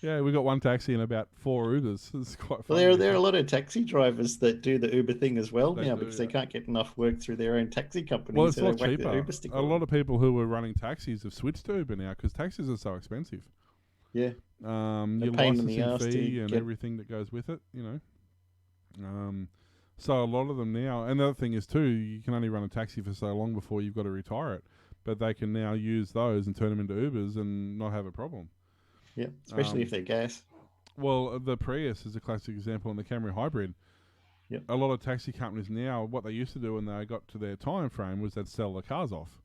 Yeah, we got one taxi and about 4 Ubers. It's quite funny. Well, there are a lot of taxi drivers that do the Uber thing as well now because they yeah. can't get enough work through their own taxi companies. Well, it's so a lot they whack cheaper. the Uber sticker A on. lot of people who were running taxis have switched to Uber now because taxis are so expensive. Yeah. Your pain in the licensing arse fee to and get- everything that goes with it, So a lot of them now, and the other thing is too, you can only run a taxi for so long before you've got to retire it. But they can now use those and turn them into Ubers and not have a problem. Yeah, especially if they're gas. Well, the Prius is a classic example, and the Camry Hybrid. Yep. A lot of taxi companies now, what they used to do when they got to their time frame was they'd sell the cars off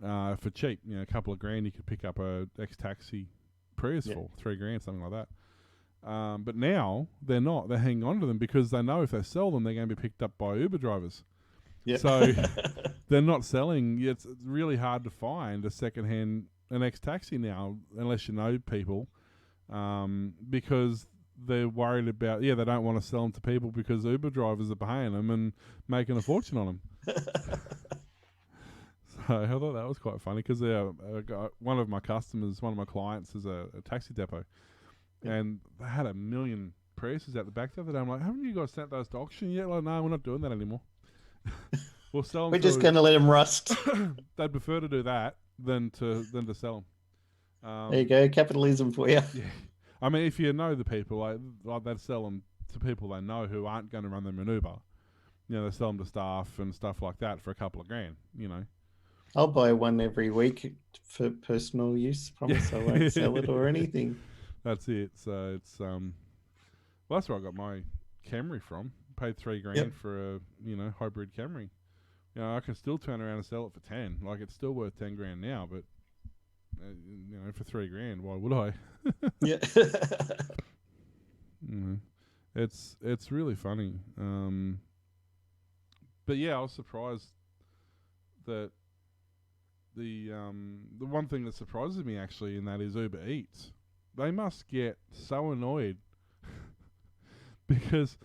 for cheap. A couple of grand, you could pick up a ex-taxi Prius for $3,000, something like that. But now they're not. They're hanging on to them because they know if they sell them, they're going to be picked up by Uber drivers. Yep. So they're not selling. It's really hard to find an ex-taxi now, unless you know people, because they're worried about, they don't want to sell them to people because Uber drivers are paying them and making a fortune on them. So I thought that was quite funny because one of my clients is a taxi depot, and they had 1 million Priuses out the back the other day. I'm like, haven't you guys sent those to auction yet? Like, no, we're not doing that anymore. We'll sell them. We're just going to let them rust. They'd prefer to do that than to sell them. There you go, capitalism for you. Yeah, I mean, if you know the people, like they'd sell them to people they know who aren't going to run them in Uber. They sell them to staff and stuff like that for a couple of grand. I'll buy one every week for personal use. Promise I won't sell it or anything. That's it. So it's well, that's where I got my Camry from. Paid $3,000 for a hybrid Camry. I can still turn around and sell it for 10. Like, it's still worth 10 grand now, but for $3,000, why would I? Yeah. It's really funny. But yeah, I was surprised that the one thing that surprises me actually in that is Uber Eats. They must get so annoyed because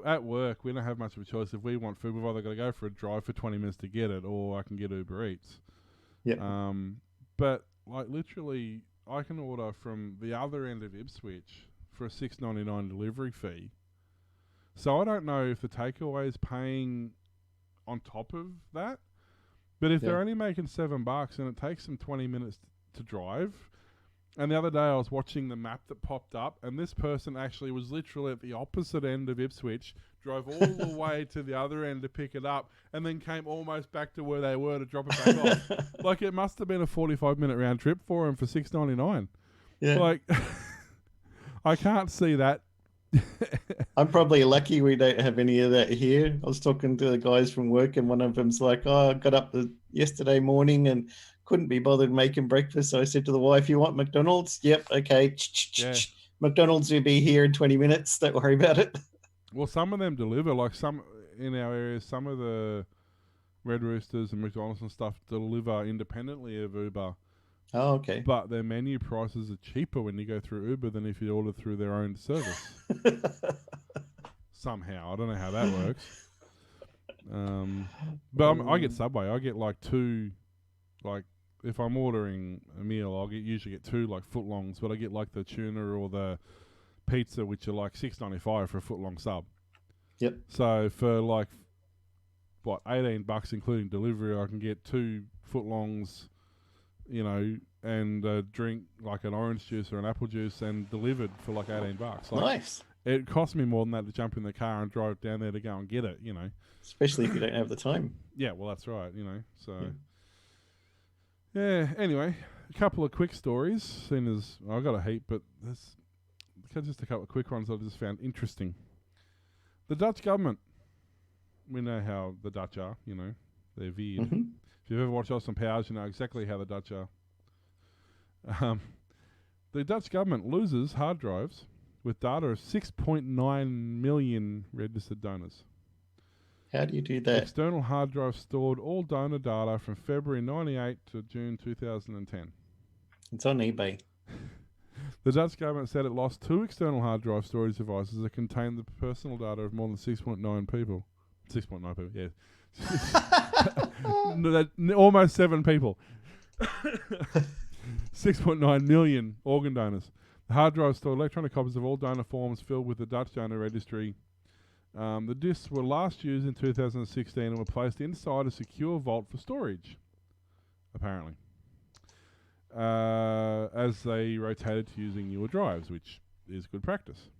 at work we don't have much of a choice. If we want food, we've either got to go for a drive for 20 minutes to get it, or I can get Uber Eats. Yeah. But like literally, I can order from the other end of Ipswich for a $6.99 delivery fee. So I don't know if the takeaway is paying on top of that. But if they're only making $7 and it takes them 20 minutes to drive, and the other day I was watching the map that popped up, and this person actually was literally at the opposite end of Ipswich, drove all the way to the other end to pick it up, and then came almost back to where they were to drop it back off. Like, it must have been a 45-minute round trip for him for $6.99. Yeah. Like, I can't see that. I'm probably lucky we don't have any of that here. I was talking to the guys from work, and one of them's like, "Oh, I got up yesterday morning and couldn't be bothered making breakfast. So I said to the wife, you want McDonald's? Yep, okay. Yeah. McDonald's will be here in 20 minutes. Don't worry about it." Well, some of them deliver. Like some in our area, some of the Red Roosters and McDonald's and stuff deliver independently of Uber. Oh, okay. But their menu prices are cheaper when you go through Uber than if you order through their own service. Somehow. I don't know how that works. But I get Subway. I get like two, like, if I'm ordering a meal, I'll usually get two, like, footlongs, but I get, like, the tuna or the pizza, which are, like, $6.95 for a footlong sub. Yep. So for, like, what, $18 including delivery, I can get two footlongs, you know, and drink like an orange juice or an apple juice and delivered for like $18. Like, nice. It cost me more than that to jump in the car and drive down there to go and get it, you know. Especially if you don't have the time. Yeah, well, that's right, you know. So, yeah, anyway, a couple of quick stories, seeing as I got a heap, but there's just a couple of quick ones I just found interesting. The Dutch government, we know how the Dutch are, you know, they're weird. Mm-hmm. If you've ever watched Austin Powers, you know exactly how the Dutch are. The Dutch government loses hard drives with data of 6.9 million registered donors. How do you do that? External hard drives stored all donor data from February 98 to June 2010. It's on eBay. The Dutch government said it lost 2 external hard drive storage devices that contained the personal data of more than 6.9 people. 6.9 people, yeah. Almost 7 people. 6.9 million organ donors. The hard drives store electronic copies of all donor forms filled with the Dutch donor registry. The discs were last used in 2016 and were placed inside a secure vault for storage, apparently, as they rotated to using newer drives, which is good practice.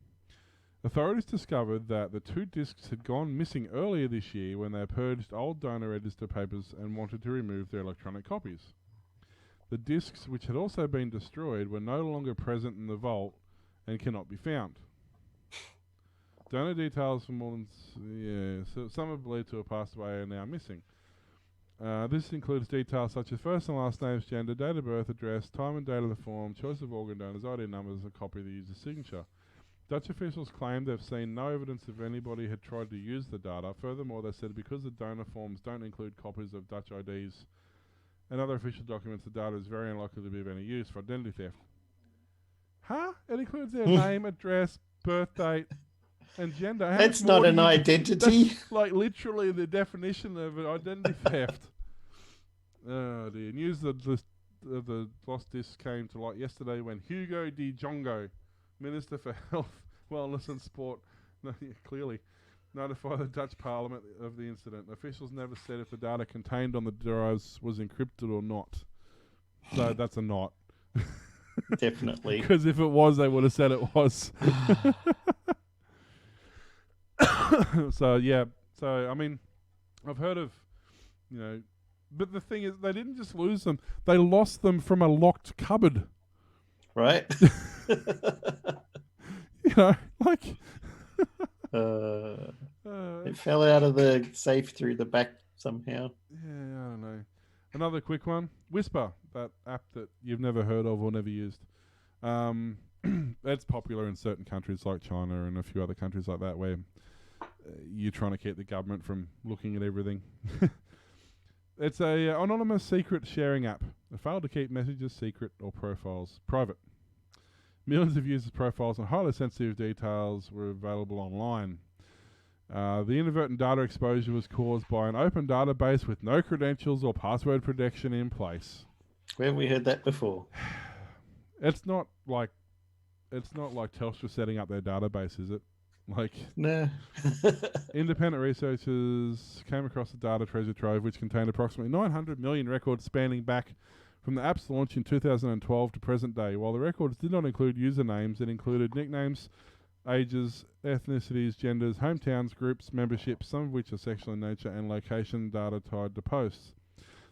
Authorities discovered that the 2 discs had gone missing earlier this year when they purged old donor register papers and wanted to remove their electronic copies. The discs, which had also been destroyed, were no longer present in the vault and cannot be found. Donor details for more than... so some are believed to have passed away are now missing. This includes details such as first and last names, gender, date of birth, address, time and date of the form, choice of organ donors, ID numbers, and a copy of the user's signature. Dutch officials claimed they've seen no evidence of anybody had tried to use the data. Furthermore, they said because the donor forms don't include copies of Dutch IDs and other official documents, the data is very unlikely to be of any use for identity theft. Huh? It includes their name, address, birth date, and gender. How That's not an identity. That's like literally the definition of an identity theft. Oh dear. News of the lost disc came to light yesterday when Hugo de Jongo, Minister for Health, Wellness and Sport, clearly notified the Dutch Parliament of the incident. Officials never said if the data contained on the drives was encrypted or not. So that's a not. Definitely. Because if it was, they would have said it was. So, yeah. So, I mean, I've heard of, you know, but the thing is, they didn't just lose them. They lost them from a locked cupboard. Right? You know, like... it fell out of the safe through the back somehow. Yeah, I don't know. Another quick one. Whisper, that app that you've never heard of or never used. It's popular in certain countries like China and a few other countries like that where you're trying to keep the government from looking at everything. It's a anonymous secret sharing app. It failed to keep messages secret or profiles private. Millions of users' profiles and highly sensitive details were available online. The inadvertent data exposure was caused by an open database with no credentials or password protection in place. Where have we heard that before? It's not like Telstra setting up their database, is it? Like, No. independent researchers came across a data treasure trove which contained approximately 900 million records spanning back from the app's launch in 2012 to present day. While the records did not include usernames, it included nicknames, ages, ethnicities, genders, hometowns, groups, memberships, some of which are sexual in nature, and location data tied to posts.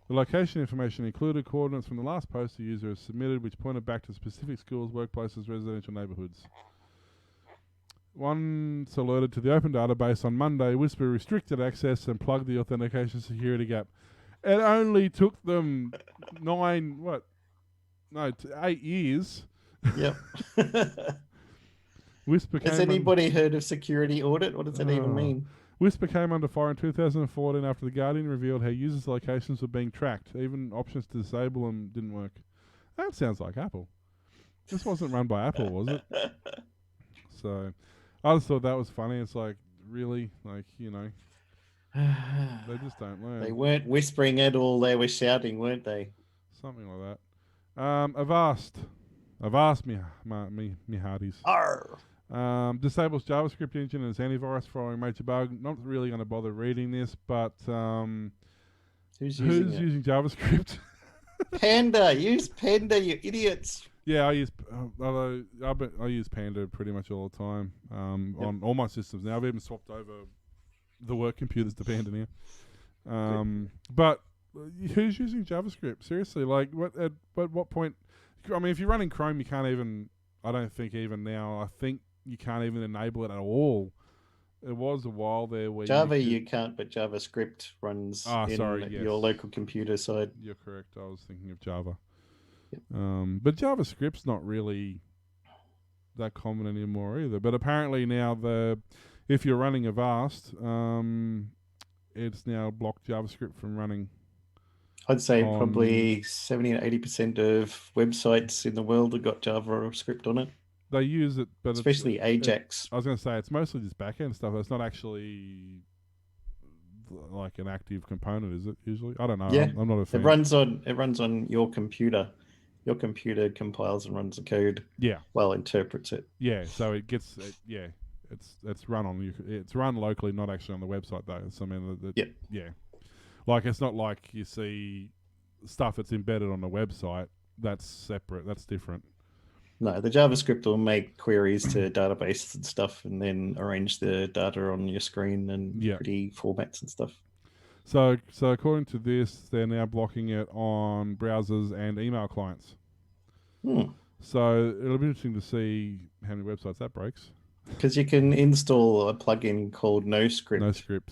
The location information included coordinates from the last post the user has submitted, which pointed back to specific schools, workplaces, residential neighbourhoods. Once alerted to the open database on Monday, Whisper restricted access and plugged the authentication security gap. It only took them 8 years. Yep. Whisper Has anybody heard of security audit? What does that even mean? Whisper came under fire in 2014 after The Guardian revealed how users' locations were being tracked. Even options to disable them didn't work. That sounds like Apple. This wasn't run by Apple, was it? So, I just thought that was funny. It's like, really? Like, you know, they just don't learn. They weren't whispering at all. They were shouting, weren't they? Something like that. Avast, me hearties. Arr! Disables JavaScript engine and its antivirus following major bug. Not really going to bother reading this, but Who's using JavaScript? Panda! Use Panda, you idiots! Yeah, I use Panda pretty much all the time on all my systems now. I've even swapped over the work computers to Panda now. But who's using JavaScript? Seriously, like at what point? I mean, if you're running Chrome, you can't even. I don't think even now. I think you can't even enable it at all. It was a while there where Java you can't, but JavaScript runs in your local computer side. You're correct. I was thinking of Java. Yep. But JavaScript's not really that common anymore either. But apparently now if you're running Avast, it's now blocked JavaScript from running. I'd say probably 70 to 80% of websites in the world have got JavaScript on it. They use it, but especially Ajax. I was going to say it's mostly just back-end stuff. It's not actually like an active component, is it? Usually, I don't know. Yeah, I'm not a fan. It runs on your computer. Your computer compiles and runs the code. Yeah. Well, interprets it. Yeah. So it gets. It's run on. It's run locally, not actually on the website though. So I mean, yeah. Like it's not like you see stuff that's embedded on the website. That's separate. That's different. No, the JavaScript will make queries to databases and stuff, and then arrange the data on your screen and pretty formats and stuff. So according to this, they're now blocking it on browsers and email clients. So it'll be interesting to see how many websites that breaks. Because you can install a plugin called NoScript.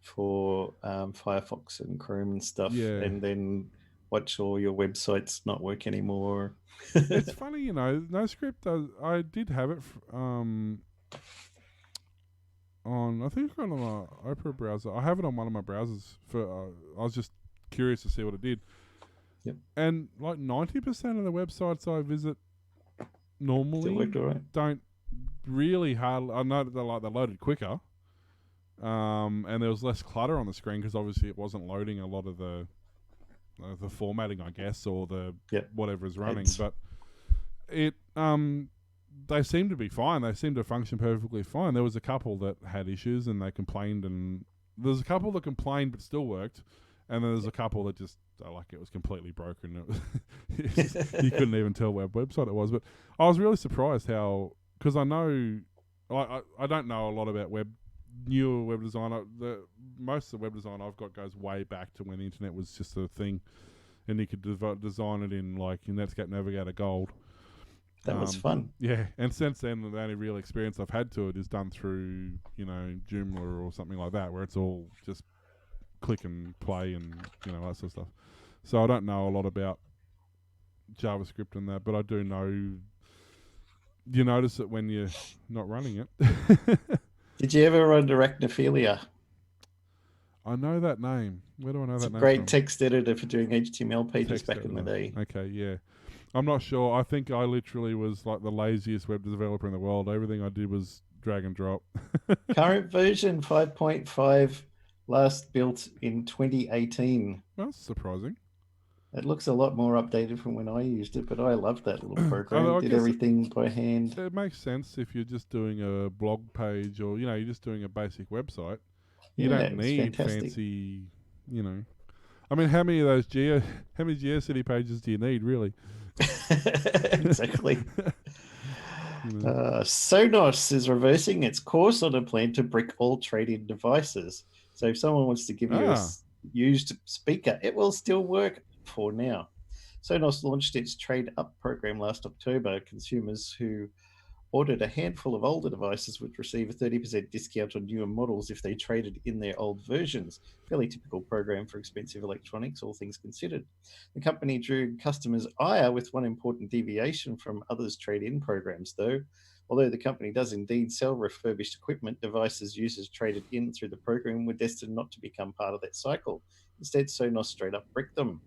For Firefox and Chrome and stuff, and then watch all your websites not work anymore. It's funny, you know, NoScript. I did have it on. I think on my Opera browser. I have it on one of my browsers. I was just curious to see what it did. Yep. And like 90% of the websites I visit normally don't really hard. I know that they're loaded quicker. And there was less clutter on the screen because obviously it wasn't loading a lot of the formatting, I guess, or the whatever is running. But it they seem to be fine. They seem to function perfectly fine. There was a couple that had issues and they complained, and there's a couple that complained but still worked, and then there's a couple that just like it was completely broken. You couldn't even tell what website it was. But I was really surprised how, because I know I don't know a lot about newer web design. Most of the web design I've got goes way back to when the internet was just a thing, and you could design it in Netscape Navigator Gold. That was fun. Yeah, and since then the only real experience I've had to it is done through Joomla or something like that, where it's all just click and play and that sort of stuff. So I don't know a lot about JavaScript and that, but I do know you notice it when you're not running it. Did you ever run Arachnophilia? I know that name. Where do I know that name? It's a great text editor for doing HTML pages back in the day. Okay, yeah. I'm not sure. I think I literally was like the laziest web developer in the world. Everything I did was drag and drop. Current version 5.5, last built in 2018. That's surprising. It looks a lot more updated from when I used it, but I loved that little program. I Did guess everything by hand. it makes sense if you're just doing a blog page or, you're just doing a basic website. You Yeah, don't it's need fantastic. fancy, I mean, how many GeoCity pages do you need, really? Exactly. Sonos is reversing its course on a plan to brick all trade-in devices. So if someone wants to give you a used speaker, it will still work for now. Sonos launched its trade-up program last October. Consumers who ordered a handful of older devices would receive a 30% discount on newer models if they traded in their old versions. Fairly typical program for expensive electronics, all things considered. The company drew customers' ire with one important deviation from others' trade-in programs, though. Although the company does indeed sell refurbished equipment, devices users traded in through the program were destined not to become part of that cycle. Instead, Sonos straight up bricked them.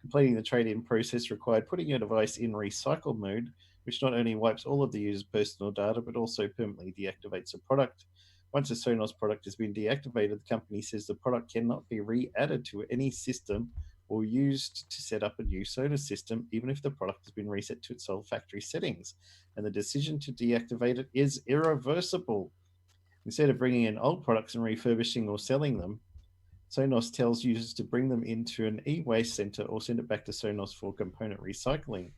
Completing the trade-in process required putting your device in recycle mode, which not only wipes all of the user's personal data, but also permanently deactivates the product. Once a Sonos product has been deactivated, the company says the product cannot be re-added to any system or used to set up a new Sonos system, even if the product has been reset to its old factory settings. And the decision to deactivate it is irreversible. Instead of bringing in old products and refurbishing or selling them, Sonos tells users to bring them into an e-waste center or send it back to Sonos for component recycling.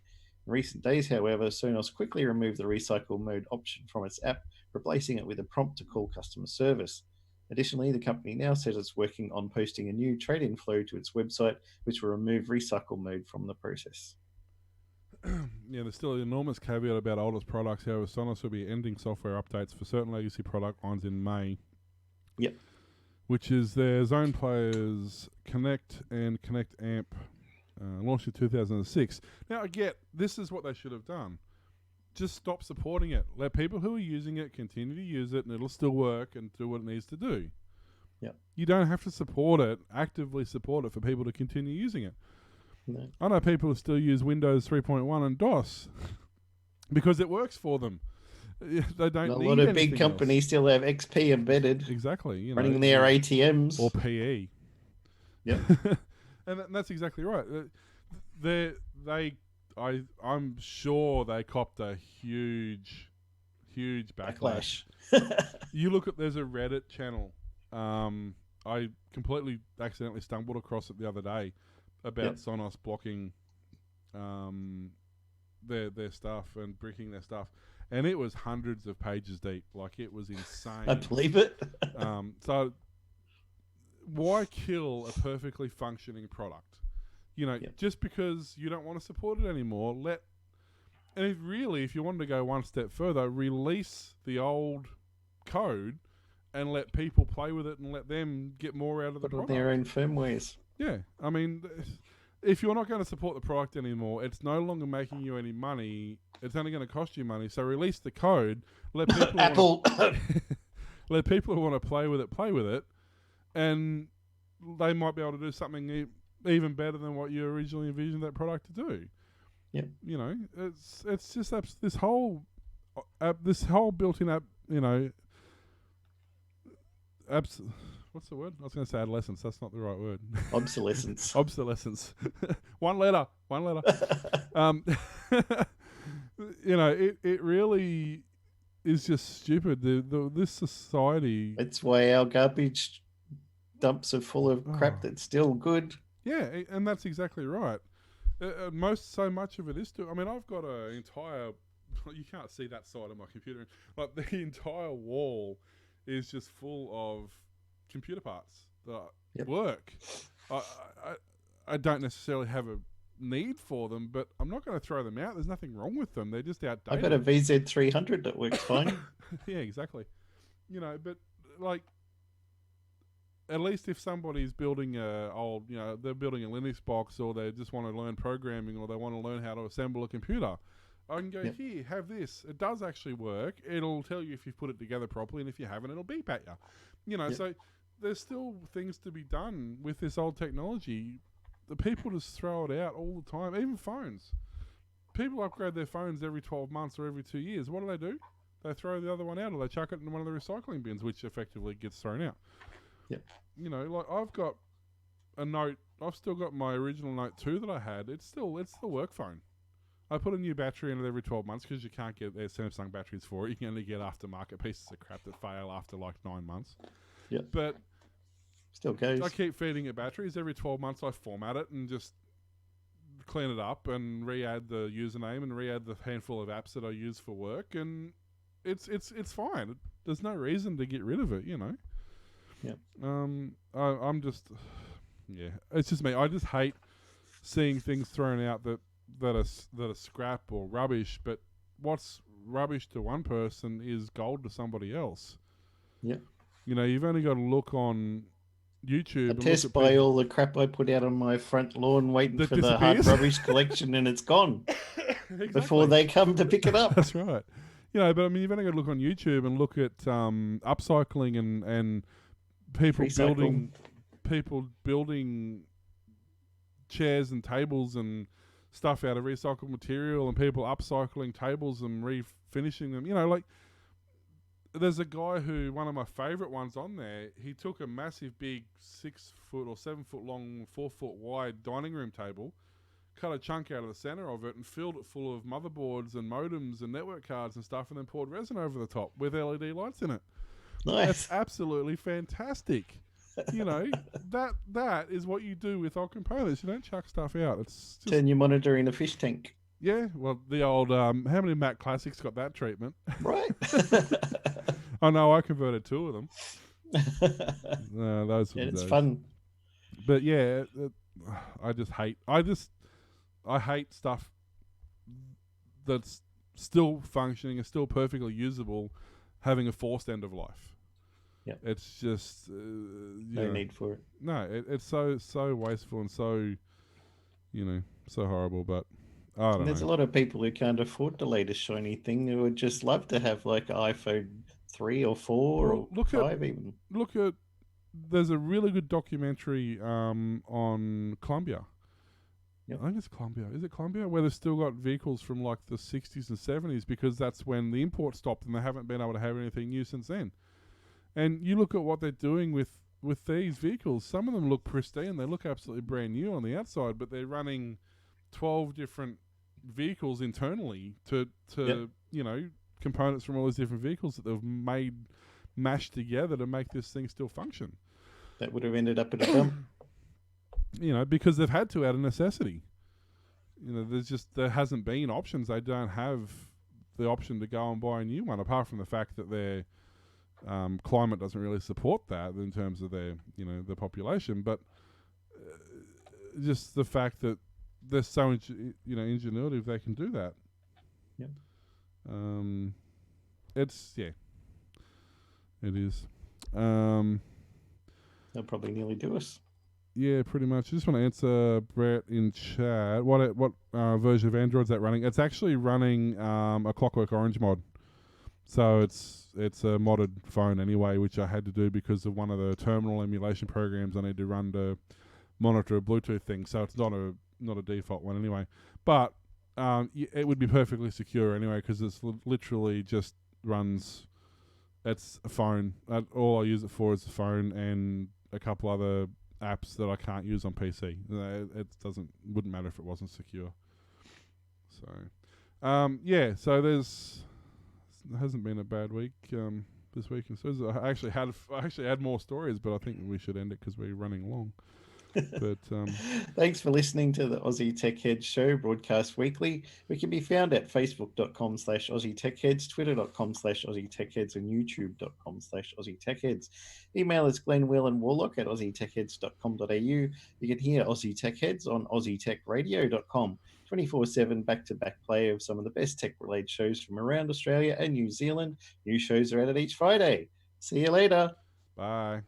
In recent days, however, Sonos quickly removed the recycle mode option from its app, replacing it with a prompt to call customer service. Additionally, the company now says it's working on posting a new trade-in flow to its website, which will remove recycle mode from the process. There's still an enormous caveat about oldest products. However, Sonos will be ending software updates for certain legacy product lines in May. Yep. Which is their Zone Players Connect and Connect Amp, launched in 2006. Now, I get, this is what they should have done. Just stop supporting it. Let people who are using it continue to use it, and it'll still work and do what it needs to do. Yep. You don't have to support it, actively support it for people to continue using it. No. I know people who still use Windows 3.1 and DOS because it works for them. They don't. A lot of big companies still have XP embedded. Exactly, running their ATMs or PE. Yep. And that's exactly right. I'm sure they copped a huge backlash. You look at, there's a Reddit channel. I completely accidentally stumbled across it the other day about Sonos blocking their stuff and bricking their stuff. And it was hundreds of pages deep. Like, it was insane. I believe it. So why kill a perfectly functioning product? Just because you don't want to support it anymore, and if you wanted to go one step further, release the old code and let people play with it and let them get more out of the product. Put on their own firmwares. Yeah. I mean, if you're not going to support the product anymore, it's no longer making you any money. It's only going to cost you money. So release the code. Let people Apple. Let people who want to play with it, and they might be able to do something even better than what you originally envisioned that product to do. Yep. It's just this whole built-in app. What's the word? I was going to say adolescence. That's not the right word. Obsolescence. Obsolescence. One letter. It really is just stupid. This society. That's why our garbage dumps are full of crap that's still good. Yeah, and that's exactly right. So much of it is I mean, I've got an entire. You can't see that side of my computer, but the entire wall is just full of computer parts that work. I don't necessarily have a need for them, but I'm not going to throw them out. There's nothing wrong with them. They're just outdated. I've got a VZ300 that works fine. Yeah, exactly. But like, at least if somebody's building they're building a Linux box, or they just want to learn programming, or they want to learn how to assemble a computer, I can go, here, have this. It does actually work. It'll tell you if you've put it together properly, and if you haven't, it'll beep at you. So there's still things to be done with this old technology. The people just throw it out all the time, even phones. people upgrade their phones every 12 months or every 2 years. What do? They throw the other one out, or they chuck it in one of the recycling bins, which effectively gets thrown out. Yep. You know, like I've got a Note. I've still got my original Note 2 that I had. It's the work phone. I put a new battery in it every 12 months because you can't get Samsung batteries for it. You can only get aftermarket pieces of crap that fail after like 9 months. Yep. But still goes. I keep feeding it batteries. Every 12 months I format it and just clean it up and re-add the username and re-add the handful of apps that I use for work, and it's fine. There's no reason to get rid of it, you know. Yeah. I'm just, yeah. It's just me. I just hate seeing things thrown out that are scrap or rubbish. But what's rubbish to one person is gold to somebody else. Yeah. You know, you've only got to look on YouTube. I test buy all the crap I put out on my front lawn, waiting for the hard rubbish collection, and it's gone exactly. before they come to pick it up. That's right. You know, but I mean, you've only got to look on YouTube and look at upcycling and people building chairs and tables and stuff out of recycled material, and people upcycling tables and refinishing them. You know, like there's a guy who, one of my favourite ones on there, he took a massive big 6 foot or 7 foot long, 4 foot wide dining room table, cut a chunk out of the centre of it and filled it full of motherboards and modems and network cards and stuff, and then poured resin over the top with LED lights in it. Nice. That's absolutely fantastic. You know, that is what you do with old components. You don't chuck stuff out. It's just, turn your monitor in a fish tank. Yeah, well, the old how many Mac Classics got that treatment? Right. I know, I converted 2 of them. Those. Yeah, it's fun. But yeah, I hate stuff that's still functioning and still perfectly usable, having a forced end of life. Yeah, it's just no need for it. No, it's so wasteful and so, you know, so horrible. But I don't know. There's a lot of people who can't afford the latest shiny thing who would just love to have like an iPhone 3 or 4 or 5 even. Look at, there's a really good documentary on Colombia. Yep. I think it's Colombia. Is it Colombia? Where they've still got vehicles from like the 60s and 70s, because that's when the import stopped and they haven't been able to have anything new since then. And you look at what they're doing with these vehicles. Some of them look pristine. They look absolutely brand new on the outside, but they're running 12 different vehicles internally to yep. You know, components from all these different vehicles that they've mashed together to make this thing still function. That would have ended up at a dump. You know, because they've had to out of necessity. You know, there hasn't been options. They don't have the option to go and buy a new one, apart from the fact that their climate doesn't really support that in terms of their, you know, the population. But just the fact that they're so ingenuitive, they can do that. Yep. It is. They'll probably nearly do us. Yeah, pretty much. I just want to answer Brett in chat. What version of Android's that running? It's actually running a Clockwork Orange mod. So it's a modded phone anyway, which I had to do because of one of the terminal emulation programs I need to run to monitor a Bluetooth thing. So it's not a default one anyway. But it would be perfectly secure anyway, because it's literally just runs. It's a phone. All I use it for is a phone and a couple other apps that I can't use on PC. It wouldn't matter if it wasn't secure. So, so there hasn't been a bad week this week. So I actually had more stories, but I think we should end it because we're running long. But thanks for listening to the Aussie Tech Heads show, broadcast weekly. We can be found at facebook.com/Aussie Tech Heads, twitter.com/Aussie Tech Heads, and youtube.com/Aussie Tech Heads. Email is glenn.warlock@aussietechheads.com.au. You can hear Aussie Tech Heads on aussietechradio.com. 24/7 back-to-back play of some of the best tech-related shows from around Australia and New Zealand. New shows are added each Friday. See you later. Bye.